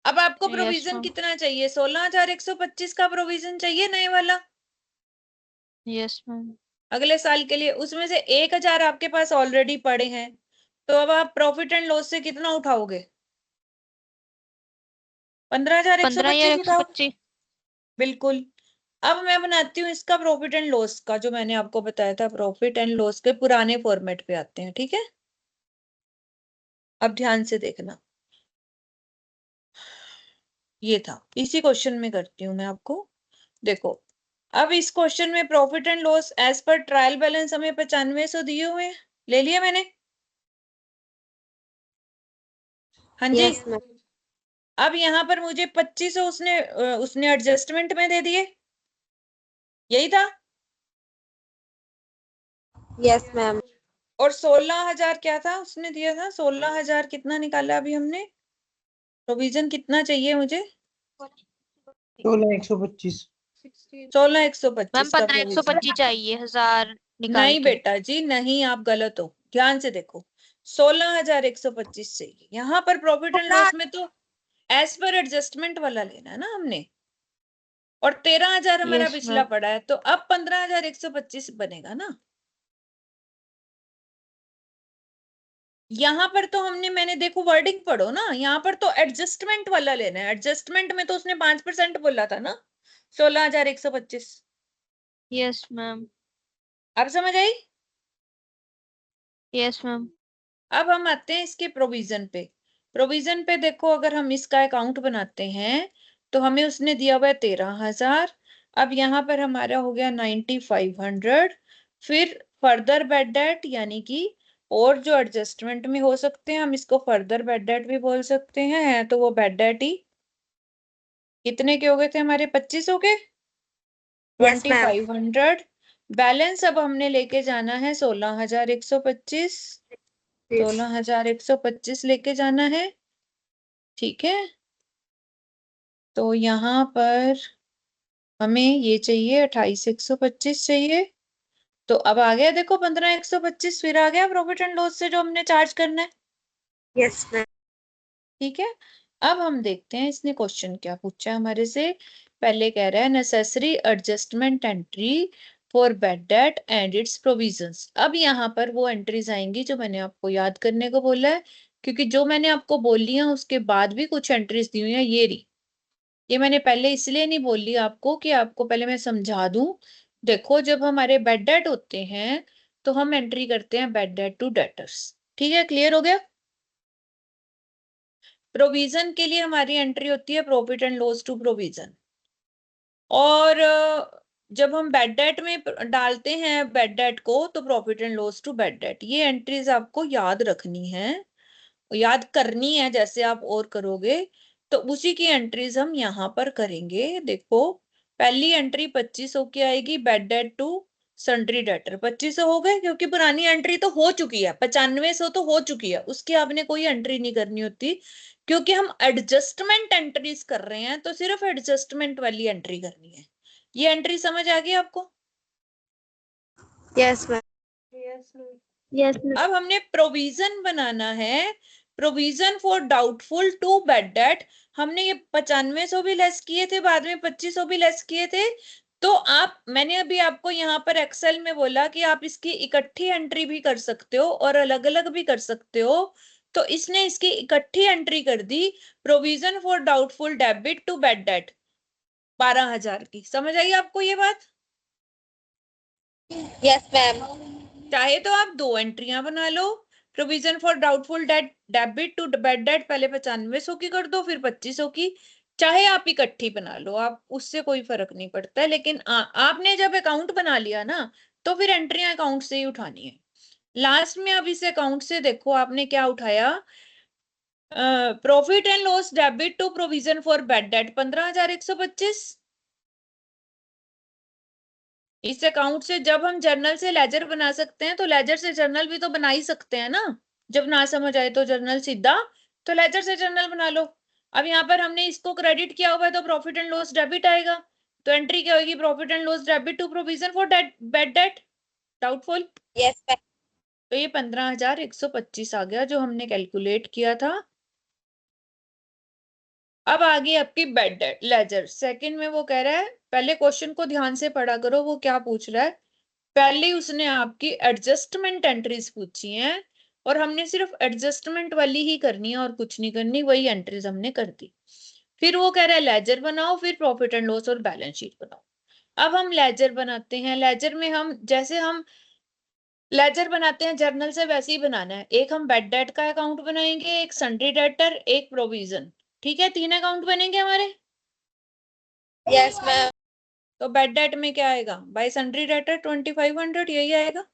अब आपको यस प्रोविजन मैम। कितना चाहिए? 16,125 का प्रोविजन चाहिए नए वाला यस मैम। अगले साल के लिए। उसमें से 1,000 आपके पास ऑलरेडी पड़े हैं, तो अब आप प्रॉफिट एंड लॉस से कितना उठाओगे? 15,125 उठाओ। 15,125। बिल्कुल। अब मैं बनाती हूँ इसका प्रॉफिट एंड लॉस का, जो मैंने आपको बताया था, प्रॉफिट एंड लॉस के पुराने फॉर्मेट पे आते हैं, ठीक है। अब ध्यान से देखना, ये था, इसी क्वेश्चन में करती हूँ मैं आपको। देखो अब इस क्वेश्चन में profit and loss as per trial balance हमें 9500 दिए हुए हैं, ले लिया मैंने। हाँ जी। Yes ma'am. अब यहाँ पर मुझे 2500 उसने एडजस्टमेंट में दे दिए, यही था। Yes ma'am. और 16,000 क्या था उसने दिया था? 16,000 कितना निकाला अभी हमने? प्रोविजन कितना चाहिए मुझे? 16,125। 16,125 मैम का 15,125 प्रोविजन। चाहिए 1,000 निकाल नहीं के। बेटा जी नहीं, आप गलत हो, ध्यान से देखो। 16,125 चाहिए यहाँ पर प्रॉफिट एंड लॉस में, तो एज पर एडजस्टमेंट वाला लेना है ना हमने, और 13,000 हमारा यस पिछला मैम। पड़ा है, तो अब 15,125 बनेगा ना। यहाँ पर तो मैंने देखो वर्डिंग पढ़ो ना, यहाँ पर तो एडजस्टमेंट वाला लेना है, एडजस्टमेंट में तो उसने 5% बोला था ना, 16,125। Yes ma'am. अब समझ आई? Yes ma'am. अब हम आते हैं इसके प्रोविजन पे। प्रोविजन पे देखो, अगर हम इसका अकाउंट बनाते हैं तो हमें उसने दिया हुआ है 13,000, अब यहाँ पर हमारा हो गया 9500, फिर फर्दर बैड डेट यानी कि और जो एडजस्टमेंट में हो सकते हैं हम इसको फर्दर बैड डेट भी बोल सकते हैं, तो वो बैड डेट ही कितने के हो गए थे हमारे 2500 के, Yes, ma'am. 2500। बैलेंस अब हमने लेके जाना है 16125, 16125 लेके जाना है, ठीक है। तो यहाँ पर हमें ये चाहिए 28125 चाहिए। तो अब आ गया देखो 15125, फिर आ गया प्रॉफिट एंड लॉस से जो हमने चार्ज करना है, Yes, ma'am. ठीक है। अब हम देखते हैं इसने क्वेश्चन क्या पूछा है हमारे से। पहले कह रहा है necessary adjustment entry for bad date and it's provisions. अब यहाँ पर वो एंट्रीज आएंगी जो मैंने आपको याद करने को बोला है, क्योंकि जो मैंने आपको बोल लिया उसके बाद भी कुछ एंट्रीज दी हुई है, ये रही। ये मैंने पहले इसलिए नहीं बोली आपको कि आपको पहले मैं समझा दूं। देखो जब हमारे बैड डेट होते हैं तो हम एंट्री करते हैं बैड डेट टू डेटर्स, ठीक है, क्लियर हो गया। प्रोविजन के लिए हमारी एंट्री होती है profit and loss to provision. और जब हम बैड डेट में डालते हैं बैड डेट को तो profit and loss to bad debt. ये एंट्रीज आपको याद रखनी है, याद करनी है, जैसे आप और करोगे तो उसी की एंट्रीज हम यहाँ पर करेंगे। देखो पहली एंट्री 2500 की आएगी, bad debt to sundry debtor. 2500 हो गए क्योंकि पुरानी एंट्री तो हो चुकी है, 9500 तो हो चुकी है, उसकी आपने कोई एंट्री नहीं करनी होती, क्योंकि हम एडजस्टमेंट एंट्रीज कर रहे हैं तो सिर्फ एडजस्टमेंट वाली एंट्री करनी है। ये एंट्री समझ आ गई आपको? Yes, ma'am. Yes, ma'am. अब हमने प्रोविजन बनाना है, provision for doubtful to bad debt. हमने ये 9500 भी लेस किए थे, बाद में 2500 भी लेस किए थे। तो आप, मैंने अभी आपको यहाँ पर एक्सेल में बोला कि आप इसकी इकट्ठी एंट्री भी कर सकते हो और अलग अलग भी कर सकते हो, तो इसने इसकी इकट्ठी एंट्री कर दी, provision for doubtful debit to bad debt 12000 की। समझ आई आपको ये बात? Yes, ma'am. चाहे तो आप दो एंट्रियां बना लो, provision for doubtful debit to bad debt पहले 9500 की कर दो फिर 2500 की, चाहे आप इकट्ठी बना लो, आप उससे कोई फर्क नहीं पड़ता है। लेकिन आपने जब अकाउंट बना लिया ना तो फिर एंट्रियां अकाउंट से ही उठानी है। लास्ट में अब इस अकाउंट से देखो आपने क्या उठाया, profit and loss debit to provision for bad debt 15125। इस अकाउंट से जब हम जर्नल से लेजर बना सकते हैं तो लेजर से जर्नल भी तो बना ही सकते हैं ना। जब ना समझ आए तो जर्नल सीधा, तो लेजर से जर्नल बना लो। अब यहाँ पर हमने इसको क्रेडिट किया हुआ है तो प्रॉफिट एंड लॉस डेबिट आएगा, तो एंट्री क्या होगी, profit and loss debit to provision for bad debt doubtful. Yes, ma'am. तो ये 15125 आ गया जो हमने कैलकुलेट किया था। अब आ गई आपकी बैड डेट लेजर। सेकंड में वो कह रहा है, पहले क्वेश्चन को ध्यान से पढ़ा करो वो क्या पूछ रहा है। पहले उसने आपकी एडजस्टमेंट एंट्रीज पूछी हैं और हमने सिर्फ एडजस्टमेंट वाली ही करनी है और कुछ नहीं करनी, वही एंट्रीज हमने कर दी। फिर वो कह रहा है लेजर बनाओ, फिर प्रॉफिट एंड लॉस और बैलेंस शीट बनाओ। अब हम लेजर बनाते हैं। लेजर में हम जैसे हम लेजर बनाते हैं जर्नल से वैसे ही बनाना है। एक हम बैड डेट का अकाउंट बनाएंगे, एक सन्ड्री डेटर, एक प्रोविजन, ठीक है, 3 अकाउंट बनेंगे हमारे। Yes, ma'am. तो बैड डेट में क्या आएगा, बाय सन्ड्री डेटर 2500, यही आएगा।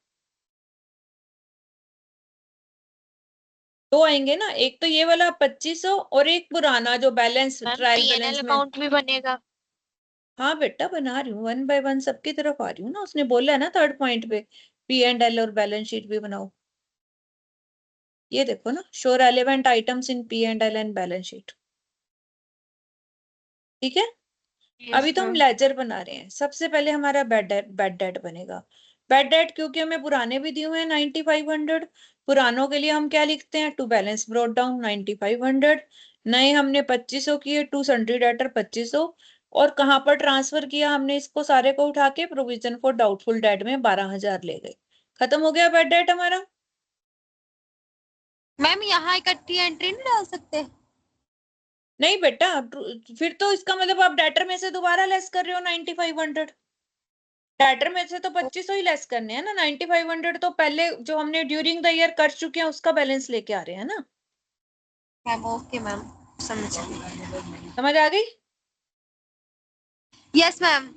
दो आएंगे ना, एक तो ये वाला 2500 और एक पुराना जो balance ma'am trial PNL balance में। अकाउंट भी बनेगा। हाँ बेटा बना रही हूँ, 1 बाय 1 सबकी तरफ आ रही हूँ ना, उसने बोला है ना थर्ड पॉइंट पे P&L और बैलेंस शीट भी बनाओ। ये देखो ना, show relevant items in P&L and balance sheet, ठीक है। अभी तो हम लेजर बना रहे हैं। सबसे पहले हमारा बैड डेट बनेगा। बैड डेट क्योंकि हमें पुराने भी दिए हुए हैं 9500, पुरानों के लिए हम क्या लिखते हैं, टू बैलेंस ब्रॉट डाउन 9500, नए हमने 2500 किए, टू सन्ड्री डेटर 2500, और कहां पर ट्रांसफर किया हमने इसको सारे को उठा के प्रोविजन फॉर डाउटफुल डेट में 12000 ले गए। खत्म हो गया बैड डेट हमारा। मैम यहाँ इकट्ठी एंट्री नहीं डाल सकते? नहीं बेटा, फिर तो इसका मतलब आप डेटर में से दोबारा लेस कर रहे हो 9500। डेटर में से तो 2500 ही लेस करने हैं ना, 9500 तो पहले जो हमने ड्यूरिंग द ईयर कर चुके हैं उसका बैलेंस लेके आ रहे हैं ना। मैम ओके मैम, समझ गई। समझ आ गई? Yes ma'am.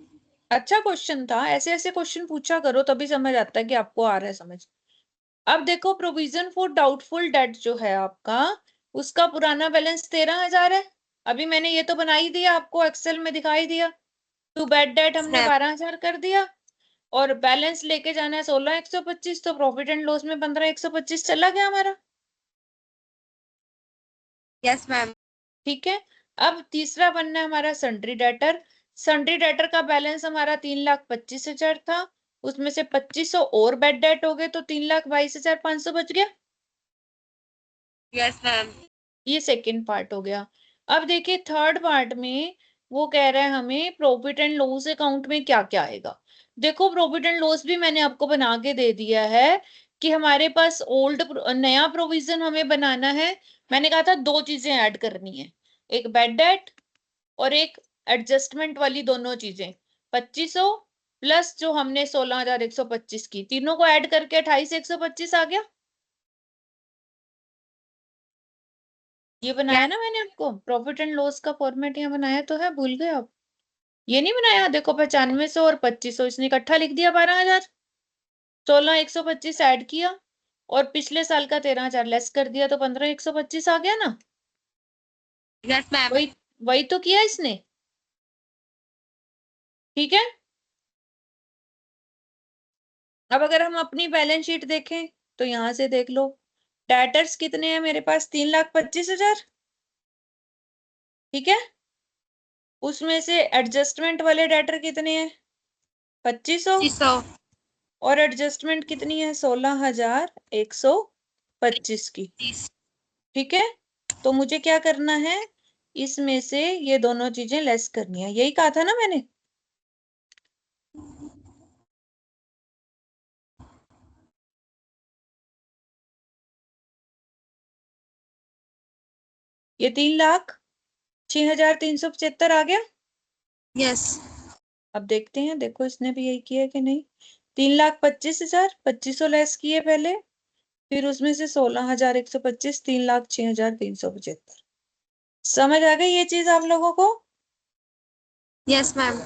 अच्छा क्वेश्चन था, ऐसे ऐसे क्वेश्चन पूछा करो तभी समझ आता है कि आपको आ रहा है समझ। अब देखो प्रोविजन फॉर डाउटफुल डेट जो है आपका, उसका पुराना बैलेंस 13,000 है। अभी मैंने ये तो बना ही दिया, आपको एक्सेल में दिखाई दिया। टू बैड डेट हमने 12,000 कर दिया, और बैलेंस लेके जाना है 16,125, तो प्रॉफिट एंड लॉस में 15,125 चला गया हमारा। Yes ma'am. ठीक है। अब तीसरा बनना है हमारा सन्ड्री डेटर। सन्ड्री डेटर का बैलेंस हमारा 3,25,000 था, उसमें से 2500 और बैड डेट हो गए, तो 3,22,500 बच गया। Yes ma'am. ये सेकेंड पार्ट हो गया। अब देखिए थर्ड पार्ट में वो कह रहा है हमें प्रॉफिट एंड लॉस अकाउंट में क्या क्या आएगा। देखो प्रॉफिट एंड लॉस भी मैंने आपको बना के दे दिया है कि हमारे पास नया प्रोविजन हमें बनाना है। मैंने कहा था दो चीजें ऐड करनी है, एक बैड डेट और एक एडजस्टमेंट वाली दोनों चीजें। 2500 प्लस जो हमने 16,125 की, तीनों को ऐड करके 28,125 आ गया। ये बनाया ना मैंने आपको, प्रॉफिट एंड लॉस का फॉर्मेट यहाँ बनाया तो है, भूल गए आप? ये नहीं बनाया? देखो 9500 और 2500 इसने इकट्ठा लिख दिया 12,000। 16,125 ऐड किया और पिछले साल का 13,000 लेस कर दिया, तो 15,125 आ गया ना। Yes ma'am. वही वही तो किया इसने। ठीक है। अब अगर हम अपनी बैलेंस शीट देखें तो यहां से देख लो, डेटर्स कितने हैं मेरे पास, 3,25,000। ठीक है। उसमें से एडजस्टमेंट वाले डेटर कितने हैं, 2500, और एडजस्टमेंट कितनी है, 16,125 की। ठीक है। तो मुझे क्या करना है, इसमें से ये दोनों चीजें लेस करनी है, यही कहा था ना मैंने। ये 3,06,375 आ गया। यस। अब देखते हैं, देखो इसने भी यही किया कि नहीं। 3,25,000, 2500 लेस किए पहले, फिर उसमें से 16,125, 3,06,375। समझ आ गई ये चीज आप लोगों को? Yes ma'am.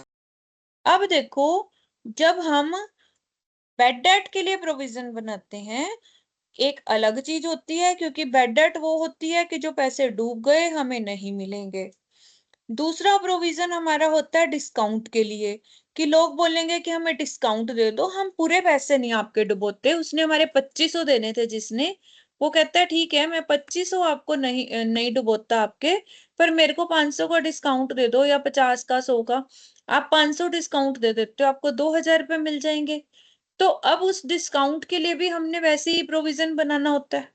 अब देखो, जब हम बेड डेट के लिए प्रोविजन बनाते हैं, एक अलग चीज होती है, क्योंकि बेड डेट वो होती है कि जो पैसे डूब गए हमें नहीं मिलेंगे। दूसरा प्रोविजन हमारा होता है डिस्काउंट के लिए, कि लोग बोलेंगे कि हमें डिस्काउंट दे दो, हम पूरे पैसे नहीं आपके डुबोते। उसने हमारे 2500 देने थे जिसने, वो कहता है ठीक है मैं 2500 आपको नहीं डुबोता आपके, पर मेरे को 500 का डिस्काउंट दे दो, या 50 का, 100 का। आप 500 डिस्काउंट दे देते हो, आपको 2,000 रुपये मिल जाएंगे। तो अब उस डिस्काउंट के लिए भी हमने वैसे ही प्रोविजन बनाना होता है।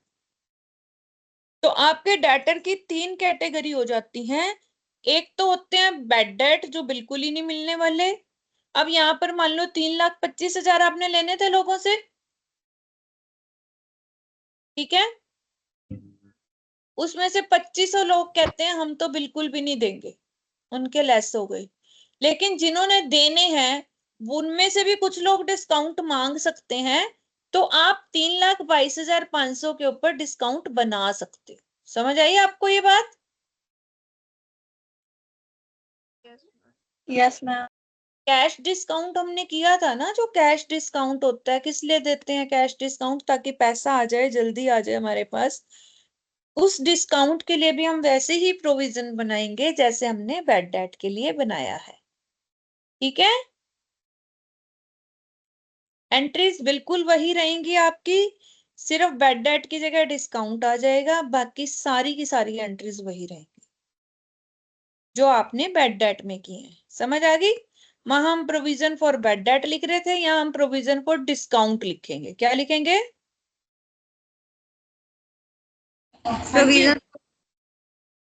तो आपके डेटर की 3 कैटेगरी हो जाती हैं। एक तो होते हैं बैड डेट जो बिल्कुल ही नहीं मिलने वाले। अब यहाँ पर मान लो 3,25,000 आपने लेने थे लोगों से। ठीक है। उसमें से 2500 लोग कहते हैं हम तो बिल्कुल भी नहीं देंगे, उनके लेस हो गई। लेकिन जिन्होंने देने हैं उनमें से भी कुछ लोग डिस्काउंट मांग सकते हैं, तो आप 3,22,500 के ऊपर डिस्काउंट बना सकते हो। समझ आई आपको ये बात? Yes ma'am. कैश डिस्काउंट हमने किया था ना, जो कैश डिस्काउंट होता है, किस लिए देते हैं कैश डिस्काउंट, ताकि पैसा आ जाए, जल्दी आ जाए हमारे पास। उस डिस्काउंट के लिए भी हम वैसे ही प्रोविजन बनाएंगे जैसे हमने बैड डेट के लिए बनाया है। ठीक है। एंट्रीज बिल्कुल वही रहेंगी आपकी, सिर्फ बैड डेट की जगह डिस्काउंट आ जाएगा, बाकी सारी की सारी एंट्रीज वही रहेंगी जो आपने बैड डेट में की हैं। समझ आ गई? वहां हम प्रोविजन फॉर बैड डेट लिख रहे थे, यहाँ हम प्रोविजन फॉर डिस्काउंट लिखेंगे। क्या लिखेंगे? हाँ जी।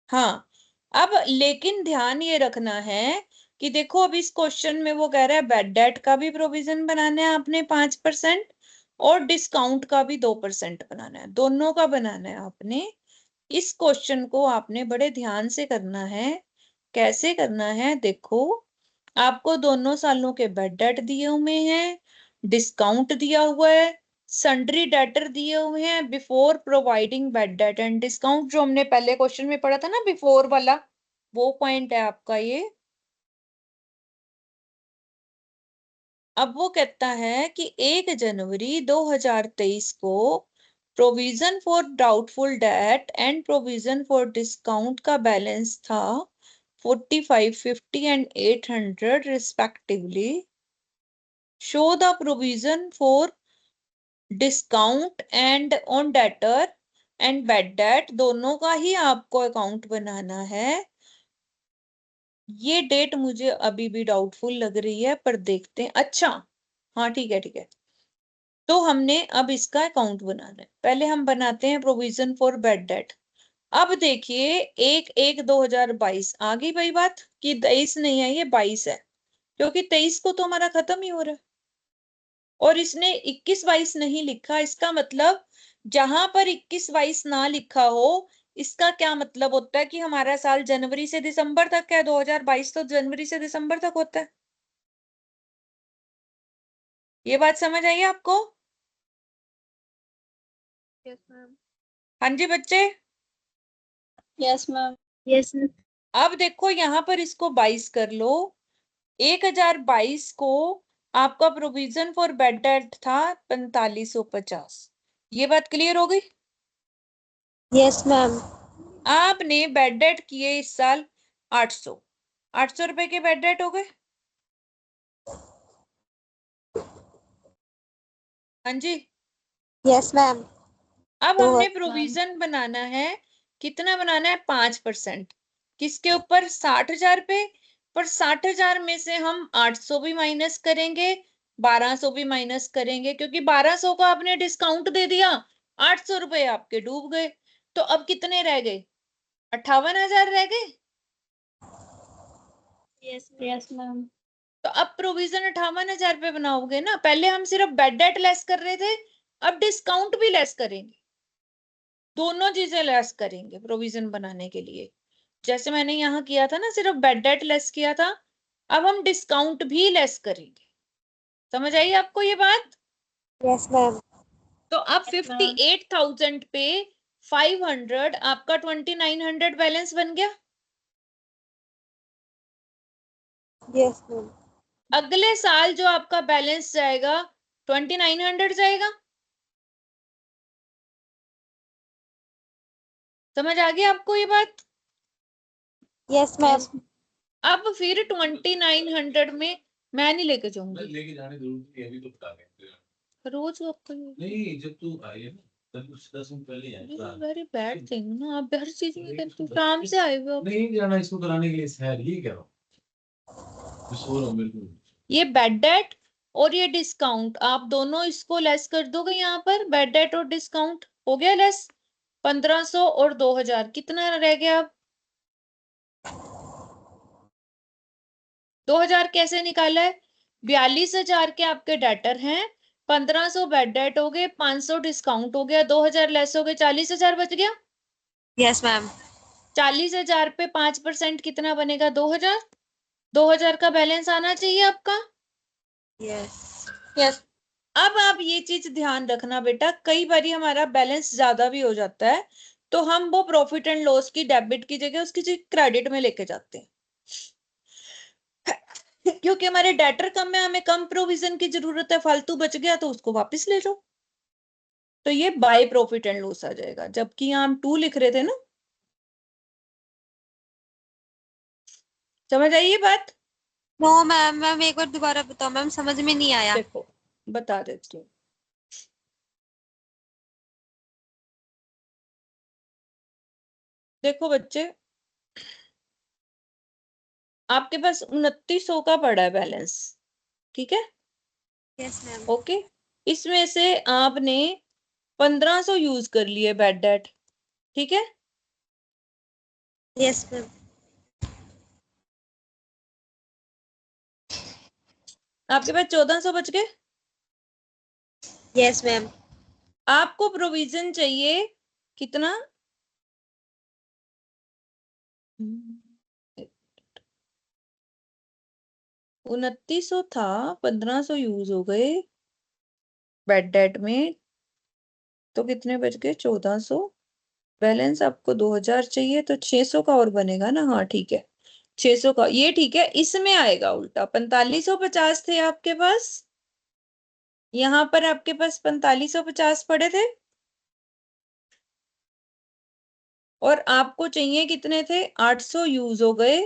हाँ। अब लेकिन ध्यान ये रखना है कि देखो अब इस क्वेश्चन में वो कह रहा है बैड डेट का भी प्रोविजन बनाना है आपने 5%, और डिस्काउंट का भी 2% बनाना है, दोनों का बनाना है आपने। इस क्वेश्चन को आपने बड़े ध्यान से करना है। कैसे करना है देखो, आपको दोनों सालों के बेड डेट दिए हुए हैं, डिस्काउंट दिया हुआ है, सन्ड्री डेटर दिए हुए हैं before providing bed date and discount, जो हमने पहले क्वेश्चन में पढ़ा था ना बिफोर वाला, वो पॉइंट है आपका ये। अब वो कहता है कि 1 जनवरी 2023 को provision for doubtful date and provision for discount का बैलेंस था 45, 50 and 800 respectively. Show the provision for discount and on debtor and bad debt, दोनों का ही आपको अकाउंट बनाना है। ये डेट मुझे अभी भी डाउटफुल लग रही है, पर देखते हैं। अच्छा, हाँ ठीक है ठीक है। तो हमने अब इसका अकाउंट बनाना है। पहले हम बनाते हैं प्रोविजन फॉर बैड डेट। अब देखिए 1/1/2022 आ गई भाई बात कि 23 नहीं है, ये 22 है, क्योंकि 23 को तो हमारा खत्म ही हो रहा है और इसने 21-22 नहीं लिखा। इसका मतलब जहां पर 21-22 ना लिखा हो, इसका क्या मतलब होता है कि हमारा साल जनवरी से दिसंबर तक है। 2022 तो जनवरी से दिसंबर तक होता है। ये बात समझ आई आपको? Yes ma'am. हाँ जी बच्चे। Yes ma'am. Yes ma'am. अब देखो यहाँ पर इसको 22 कर लो। 1022 को आपका प्रोविजन फॉर बैड डेट था 4550। ये बात क्लियर हो गई? Yes ma'am. आपने बैड डेट किए इस साल 800 रुपए के बैड डेट हो गए। हाँ जी। Yes ma'am. अब तो हमने प्रोविजन बनाना है। कितना बनाना है? 5%। किसके ऊपर? 60,000 पे। पर 60,000 में से हम 800 भी माइनस करेंगे, 1200 भी माइनस करेंगे, क्योंकि 1200 का आपने डिस्काउंट दे दिया, 800 रुपए आपके डूब गए। तो अब कितने रह गए? 58,000 रह गए। Yes ma'am. तो अब प्रोविजन 58,000 पे बनाओगे ना। पहले हम सिर्फ बेड डेट लेस कर रहे थे, अब डिस्काउंट भी लेस करेंगे। दोनों चीजें लेस करेंगे प्रोविजन बनाने के लिए। जैसे मैंने यहाँ किया था ना, सिर्फ बेड डेट लेस किया था, अब हम डिस्काउंट भी लेस करेंगे। समझ आई आपको ये बात? Yes ma'am. तो अब 58,000 पे 500 आपका 2900 बैलेंस बन गया। Yes ma'am. अगले साल जो आपका बैलेंस जाएगा 2900 जाएगा। समझ आ गई आपको ये बात? Yes ma'am. अब फिर 2900 में मैं नहीं लेके जाऊंगी लेके जाने जरूरत नहीं है, अभी तो बता दें। रोज आपको। नहीं, जब तू आई है ना, तब कुछ 10 मिनट पहले आया। वेरी बैड थिंग ना, आप हर चीज में करते हो। शाम से आए हुए हो। नहीं जाना इसको कराने के लिए शहर, ये कह रहा हूँ। सो रहा हूँ बिल्कुल। ये बेड डेट और ये डिस्काउंट, आप दोनों इसको लेस कर दोगे। यहाँ पर बेड डेट और डिस्काउंट हो गया लेस। 1500 और 2000 कितना रह गया? अब 2000 कैसे निकाला है? 42,000 के आपके डेटर हैं, 1500 बेड डेट हो गए, 500 डिस्काउंट हो गया, 2000 लेस हो गए, 40,000 बच गया। Yes ma'am. 40,000 पे 5% कितना बनेगा? 2000। 2000 का बैलेंस आना चाहिए आपका। यस। यस। अब आप ये चीज ध्यान रखना बेटा, कई बार हमारा बैलेंस ज्यादा भी हो जाता है, तो हम वो प्रॉफिट एंड लॉस की डेबिट की जगह उसकी क्रेडिट में लेके जाते हैं। क्योंकि हमारे डेटर कम है, हमें कम प्रोविजन की जरूरत है, फालतू बच गया तो उसको वापस ले जाओ। तो ये बाय प्रॉफिट एंड लॉस आ जाएगा, जबकि यहाँ हम 2 लिख रहे थे ना। समझ आई ये बात? नो मैम, मैम एक बार दोबारा बताओ मैम, समझ में नहीं आया। देखो बता देती हूँ। देखो बच्चे, आपके पास 2900 का पड़ा है बैलेंस, ठीक है? Yes ma'am. ओके। इसमें से आपने 1500 यूज कर लिए बेड डेट, ठीक है? Yes ma'am. आपके पास 1400 बच गए। Yes ma'am. आपको प्रोविजन चाहिए कितना? 2900 था, 1500 यूज हो गए बेड डेट में, तो कितने बच गए? 1400। बैलेंस आपको 2000 चाहिए, तो 600 का और बनेगा ना। हाँ ठीक है, 600 का, ये ठीक है। इसमें आएगा उल्टा, 4550 थे आपके पास, यहाँ पर आपके पास 4550 पड़े थे, और आपको चाहिए कितने थे, 800 यूज हो गए,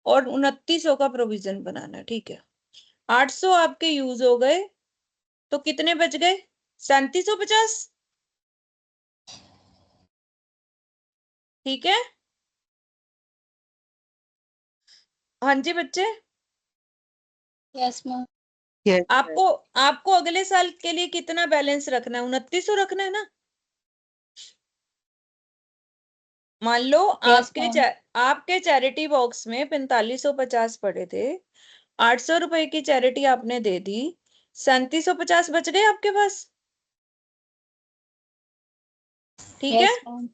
और 2900 का प्रोविजन बनाना। ठीक है, 800 आपके यूज हो गए, तो कितने बच गए, 3750। ठीक है, हाँ जी बच्चे, यस मैम। Yes, आपको आपको अगले साल के लिए कितना बैलेंस रखना है, 2900 रखना है ना। मान लो Yes, ma'am. आपके चैरिटी बॉक्स में 4550 पड़े थे, 800 रुपए की चैरिटी आपने दे दी, 3750 बच गए आपके पास। ठीक है, Yes, ma'am.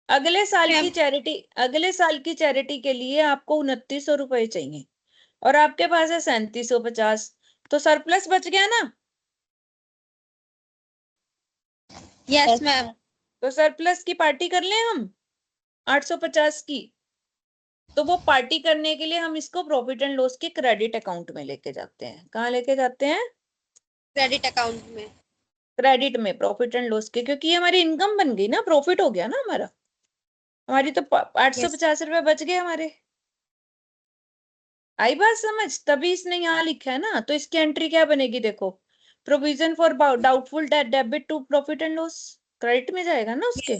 अगले साल Ma'am. की चैरिटी, अगले साल की चैरिटी के लिए आपको 2900 रुपए चाहिए, और आपके पास है 3750, तो सरप्लस बच गया ना। Yes, ma'am. तो सरप्लस की पार्टी कर लें हम 850 की। तो वो पार्टी करने के लिए हम इसको प्रॉफिट एंड लॉस के क्रेडिट अकाउंट में लेके जाते हैं। कहाँ लेके जाते हैं, क्रेडिट अकाउंट में। क्रेडिट में, प्रॉफिट एंड लॉस के, क्योंकि ये हमारी इनकम बन गई ना, प्रॉफिट हो गया ना हमारा, हमारी तो 850 रुपए बच गए हमारे। आई बात समझ, तभी इसने यहाँ लिखा है ना। तो इसकी एंट्री क्या बनेगी, देखो, provision for doubtful debit to profit and loss, credit में जाएगा ना उसके।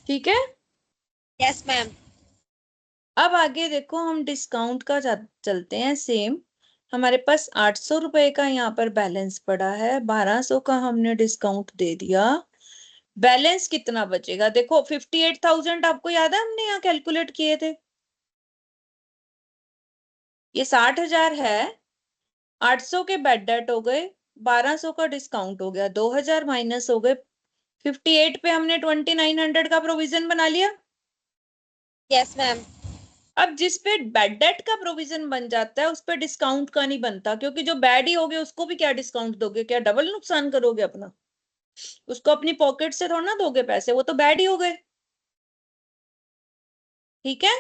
ठीक है, यस मैम। अब आगे देखो, हम डिस्काउंट का चलते हैं सेम। हमारे पास 800 रुपए का यहाँ पर बैलेंस पड़ा है, 1200 का हमने डिस्काउंट दे दिया, बैलेंस कितना बचेगा, देखो 58,000 आपको याद है हमने यहाँ कैलकुलेट किए थे, ये 60,000 है, 800 के बैड डेट हो गए, 1200 का डिस्काउंट हो गया, 2000 माइनस हो गए, 58 पे हमने 2900 का प्रोविजन बना लिया। Yes ma'am. अब जिस पे बैड डेट का प्रोविजन बन जाता है उस पे डिस्काउंट का नहीं बनता, क्योंकि जो बैड ही हो गए उसको भी क्या डिस्काउंट दोगे, क्या डबल नुकसान करोगे अपना, उसको अपनी पॉकेट से थोड़ा ना दोगे पैसे, वो तो बैड ही हो गए। ठीक है,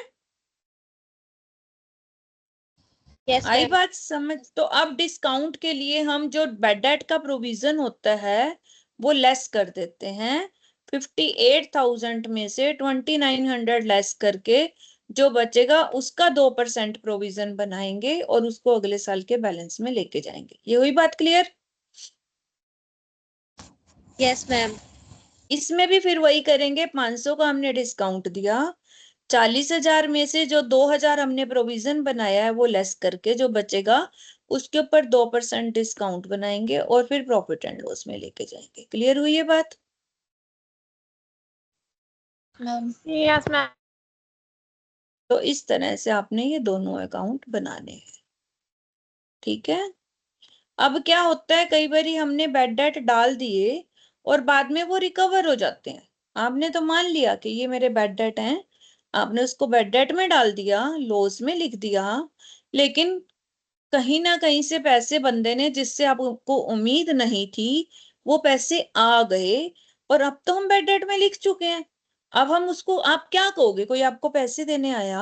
यस आई मैम। बात समझ। तो अब डिस्काउंट के लिए हम जो बैड डेट का प्रोविजन होता है वो लेस कर देते हैं, 58,000 में से 2900 लेस करके जो बचेगा उसका 2% प्रोविजन बनाएंगे और उसको अगले साल के बैलेंस में लेके जाएंगे। ये हुई बात क्लियर। Yes ma'am. इसमें भी फिर वही करेंगे, 500 का हमने डिस्काउंट दिया, 40,000 में से जो 2,000 हमने प्रोविजन बनाया है वो लेस करके जो बचेगा उसके ऊपर 2% डिस्काउंट बनाएंगे और फिर प्रॉफिट एंड लॉस में लेके जाएंगे। क्लियर हुई ये बात। मैम। Yes ma'am. तो इस तरह से आपने ये दोनों अकाउंट बनाने हैं। ठीक है, अब क्या होता है, कई बार हमने बैड डेट डाल दिए और बाद में वो रिकवर हो जाते हैं। आपने तो मान लिया कि ये मेरे बैड डेट हैं, आपने उसको बैड डेट में डाल दिया, लॉस में लिख दिया, लेकिन कहीं ना कहीं से पैसे बंदे ने जिससे आपको उम्मीद नहीं थी वो पैसे आ गए, और अब तो हम बैड डेट में लिख चुके हैं। अब हम उसको, आप क्या कहोगे, कोई आपको पैसे देने आया,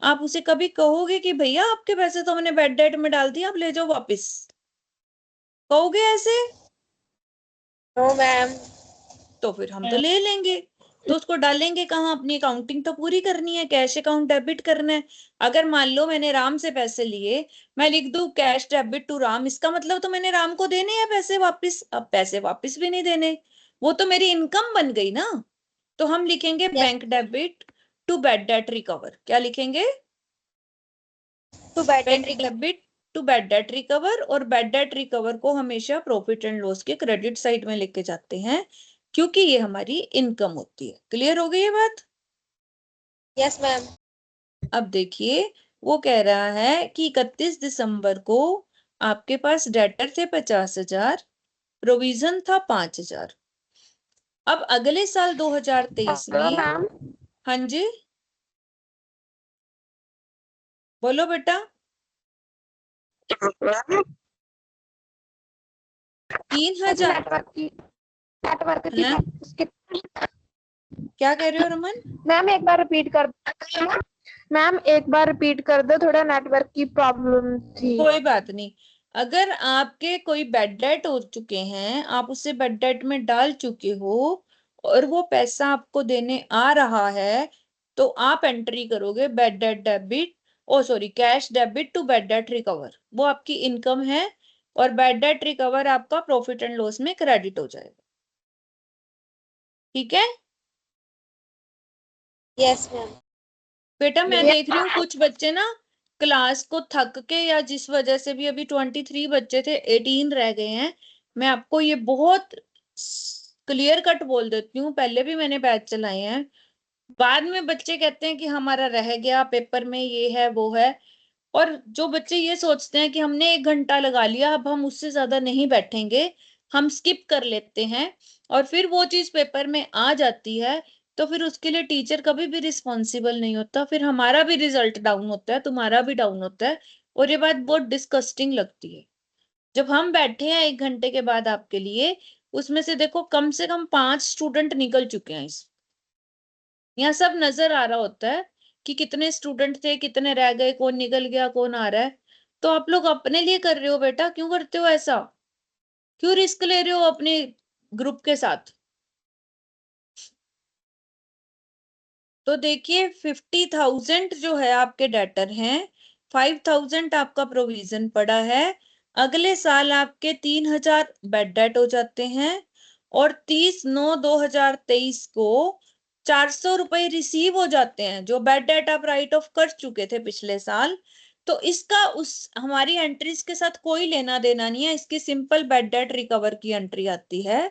आप उसे कभी कहोगे कि भैया आपके पैसे तो हमने बैड डेट में डाल दिया, आप ले जाओ वापिस, कहोगे ऐसे? No ma'am. तो फिर हम तो ले लेंगे, तो उसको डालेंगे कहाँ, अपनी अकाउंटिंग तो पूरी करनी है, कैश अकाउंट डेबिट करना है। अगर मान लो मैंने राम से पैसे लिए, मैं लिख दूं कैश डेबिट टू राम, इसका मतलब तो मैंने राम को देने हैं पैसे वापस। अब पैसे वापस भी नहीं देने, वो तो मेरी इनकम बन गई ना। तो हम लिखेंगे bank debit to bad debt recover. क्या लिखेंगे, to bad bank debit to bad debt recover. और बैड डेट रिकवर को हमेशा प्रॉफिट एंड लॉस के क्रेडिट साइड में लेके जाते हैं, क्योंकि ये हमारी इनकम होती है। क्लियर हो गई ये बात। Yes ma'am. अब देखिए, वो कह रहा है कि 31 दिसंबर को आपके पास डेटर थे 50,000, प्रोविजन था 5,000। अब अगले साल 2023 हेलो में, मैम। हाँ जी बोलो बेटा, 3,000 नेटवर्क है, की क्या कह रहे हो रमन? मैम एक बार रिपीट कर मैम एक बार रिपीट कर दो, थोड़ा नेटवर्क की प्रॉब्लम थी। कोई बात नहीं। अगर आपके कोई बैड डेट हो चुके हैं, आप उसे बैड डेट में डाल चुके हो और वो पैसा आपको देने आ रहा है, तो आप एंट्री करोगे bad debt debit, oh sorry cash debit to bad debt recover, वो आपकी इनकम है, और बैड डेट रिकवर आपका प्रॉफिट एंड लॉस में क्रेडिट हो जाएगा। ठीक है यस मैम। बेटा, मैं देख रही हूँ कुछ बच्चे ना क्लास को थक के, या जिस वजह से भी, अभी 23 बच्चे थे 18 रह गए हैं। मैं आपको ये बहुत क्लियर कट बोल देती हूँ, पहले भी मैंने बैच चलाए हैं। बाद में बच्चे कहते हैं कि हमारा रह गया पेपर में, ये है वो है। और जो बच्चे ये सोचते हैं कि हमने 1 घंटा लगा लिया, अब हम उससे ज्यादा नहीं बैठेंगे, हम स्किप कर लेते हैं, और फिर वो चीज पेपर में आ जाती है, तो फिर उसके लिए टीचर कभी भी रिस्पॉन्सिबल नहीं होता, फिर हमारा भी रिजल्ट डाउन होता है, तुम्हारा भी डाउन होता है, और ये बात बहुत डिस्कस्टिंग लगती है। जब हम बैठे हैं 1 घंटे के बाद आपके लिए, उसमें से देखो कम से कम 5 स्टूडेंट निकल चुके हैं, इस यहाँ सब नजर आ रहा होता है कि कितने स्टूडेंट थे, कितने रह गए, कौन निकल गया, कौन आ रहा है। तो आप लोग अपने लिए कर रहे हो बेटा, क्यों करते हो ऐसा? क्यों रिस्क ले रहे हो अपने ग्रुप के साथ? तो देखिए 50,000 जो है आपके डेटर हैं, 5,000 आपका प्रोविजन पड़ा है। अगले साल आपके 3,000 बेड डेट हो जाते हैं, और 30/9/2023 को 400 रुपए रिसीव हो जाते हैं, जो बेड डेट आप राइट ऑफ कर चुके थे पिछले साल। तो इसका उस हमारी एंट्रीज के साथ कोई लेना देना नहीं है, इसकी सिंपल बेड डेट रिकवर की एंट्री आती है।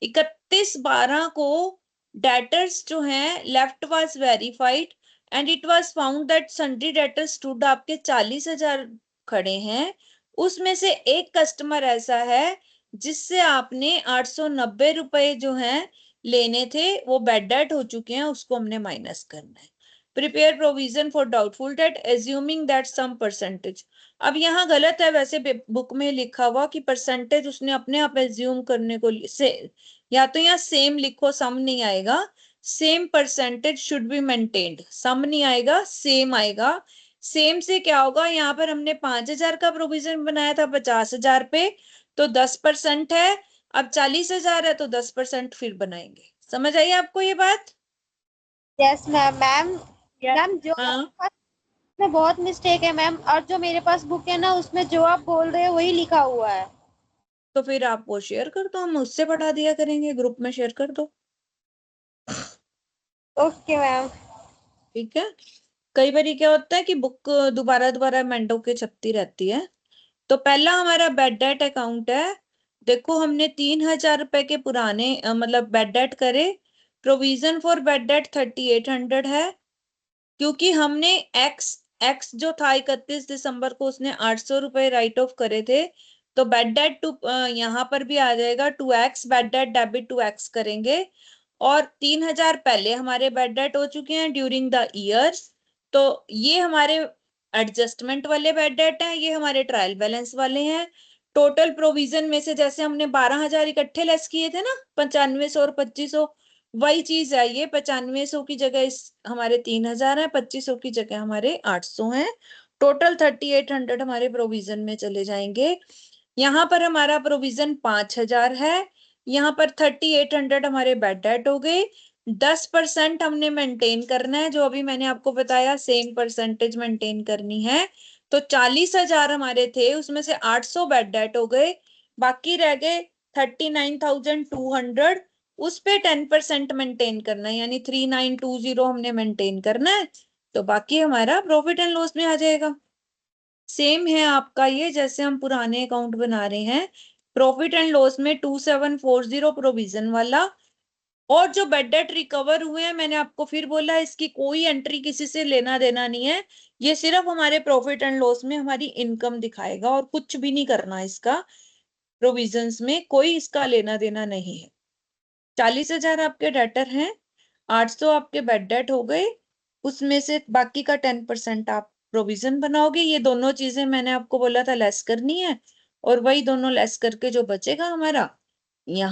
31/12 को डेटर्स जो हैं left was verified, and it was found that sundry debtors stood आपके 40,000 खड़े हैं। उसमें से एक कस्टमर ऐसा है जिससे आपने 890 रुपए जो हैं लेने थे, वो बैड डेट हो चुके हैं, उसको हमने माइनस करना है। Prepare provision for doubtful debt assuming that some percentage. अब यहाँ गलत है, वैसे बुक में लिखा हुआ कि परसेंटेज उसने अपने आप एज्यूम करने को से, या तो यहाँ सेम लिखो, सम नहीं आएगा, same percentage should be maintained, sum नहीं आएगा, सेम आएगा। सेम से क्या होगा, यहाँ पर हमने 5,000 का प्रोविजन बनाया था 50,000 पे, तो 10% है। अब 40,000 है तो 10% फिर बनाएंगे। समझ आई आपको ये बात? Yes ma'am. मैम मैम जो हाँ, में बहुत मिस्टेक है मैम, और जो मेरे पास बुक है ना, उसमें जो आप बोल रहे हो वही लिखा हुआ है। तो फिर आप वो शेयर कर दो, हम उससे पढ़ा दिया करेंगे, ग्रुप में शेयर कर दो। Okay ma'am. ठीक है। कई बार क्या होता है कि बुक दोबारा दोबारा मेंडो के छपती रहती है। तो पहला हमारा बेड डेट अकाउंट है। देखो हमने 3,000 रुपए के पुराने मतलब बेड डेट करे। प्रोविजन फॉर बेड डेट 3,800 है, क्योंकि हमने एक्स एक्स जो था 31 दिसंबर को उसने 800 रुपए राइट ऑफ करे थे, तो बेड डेट टू यहाँ पर भी आ जाएगा 2x bed date debit 2x करेंगे। और 3,000 पहले हमारे बेड डेट हो चुके हैं ड्यूरिंग द ईयर्स, तो ये हमारे एडजस्टमेंट वाले बेड डेट हैं, ये हमारे ट्रायल बैलेंस वाले हैं। टोटल प्रोविजन में से जैसे हमने 12,000 इकट्ठे लेस किए थे ना, 9500 और 2500, वही चीज है ये। 9500 की जगह इस हमारे 3,000 है, 2500 की जगह हमारे 800 हैं। टोटल 3,800 हमारे प्रोविजन में चले जाएंगे। यहाँ पर हमारा प्रोविजन 5,000 है, यहाँ पर 3,800 हमारे बेड डेट हो गए। 10% हमने मेंटेन करना है, जो अभी मैंने आपको बताया, सेम परसेंटेज मेंटेन करनी है। तो 40,000 हमारे थे, उसमें से 800 बेड डेट हो गए, बाकी रह गए 39,200। उस पे 10% मेंटेन करना है, यानी 3,920 हमने मेंटेन करना है, तो बाकी हमारा प्रॉफिट एंड लॉस में आ जाएगा। सेम है आपका ये, जैसे हम पुराने अकाउंट बना रहे हैं। प्रॉफिट एंड लॉस में 2,740 प्रोविजन वाला, और जो बेड डेट रिकवर हुए हैं, मैंने आपको फिर बोला इसकी कोई एंट्री किसी से लेना देना नहीं है, ये सिर्फ हमारे प्रॉफिट एंड लॉस में हमारी इनकम दिखाएगा, और कुछ भी नहीं करना इसका। प्रोविजंस में कोई इसका लेना देना नहीं है। 40,000 आपके डेटर हैं, 800 आपके बेड डेट हो गए, उसमें से बाकी का 10% आप प्रोविजन बनाओगे। ये दोनों चीजें मैंने आपको बोला था लेस करनी है, और वही दोनों लेस करके जो बचेगा हमारा, यहाँ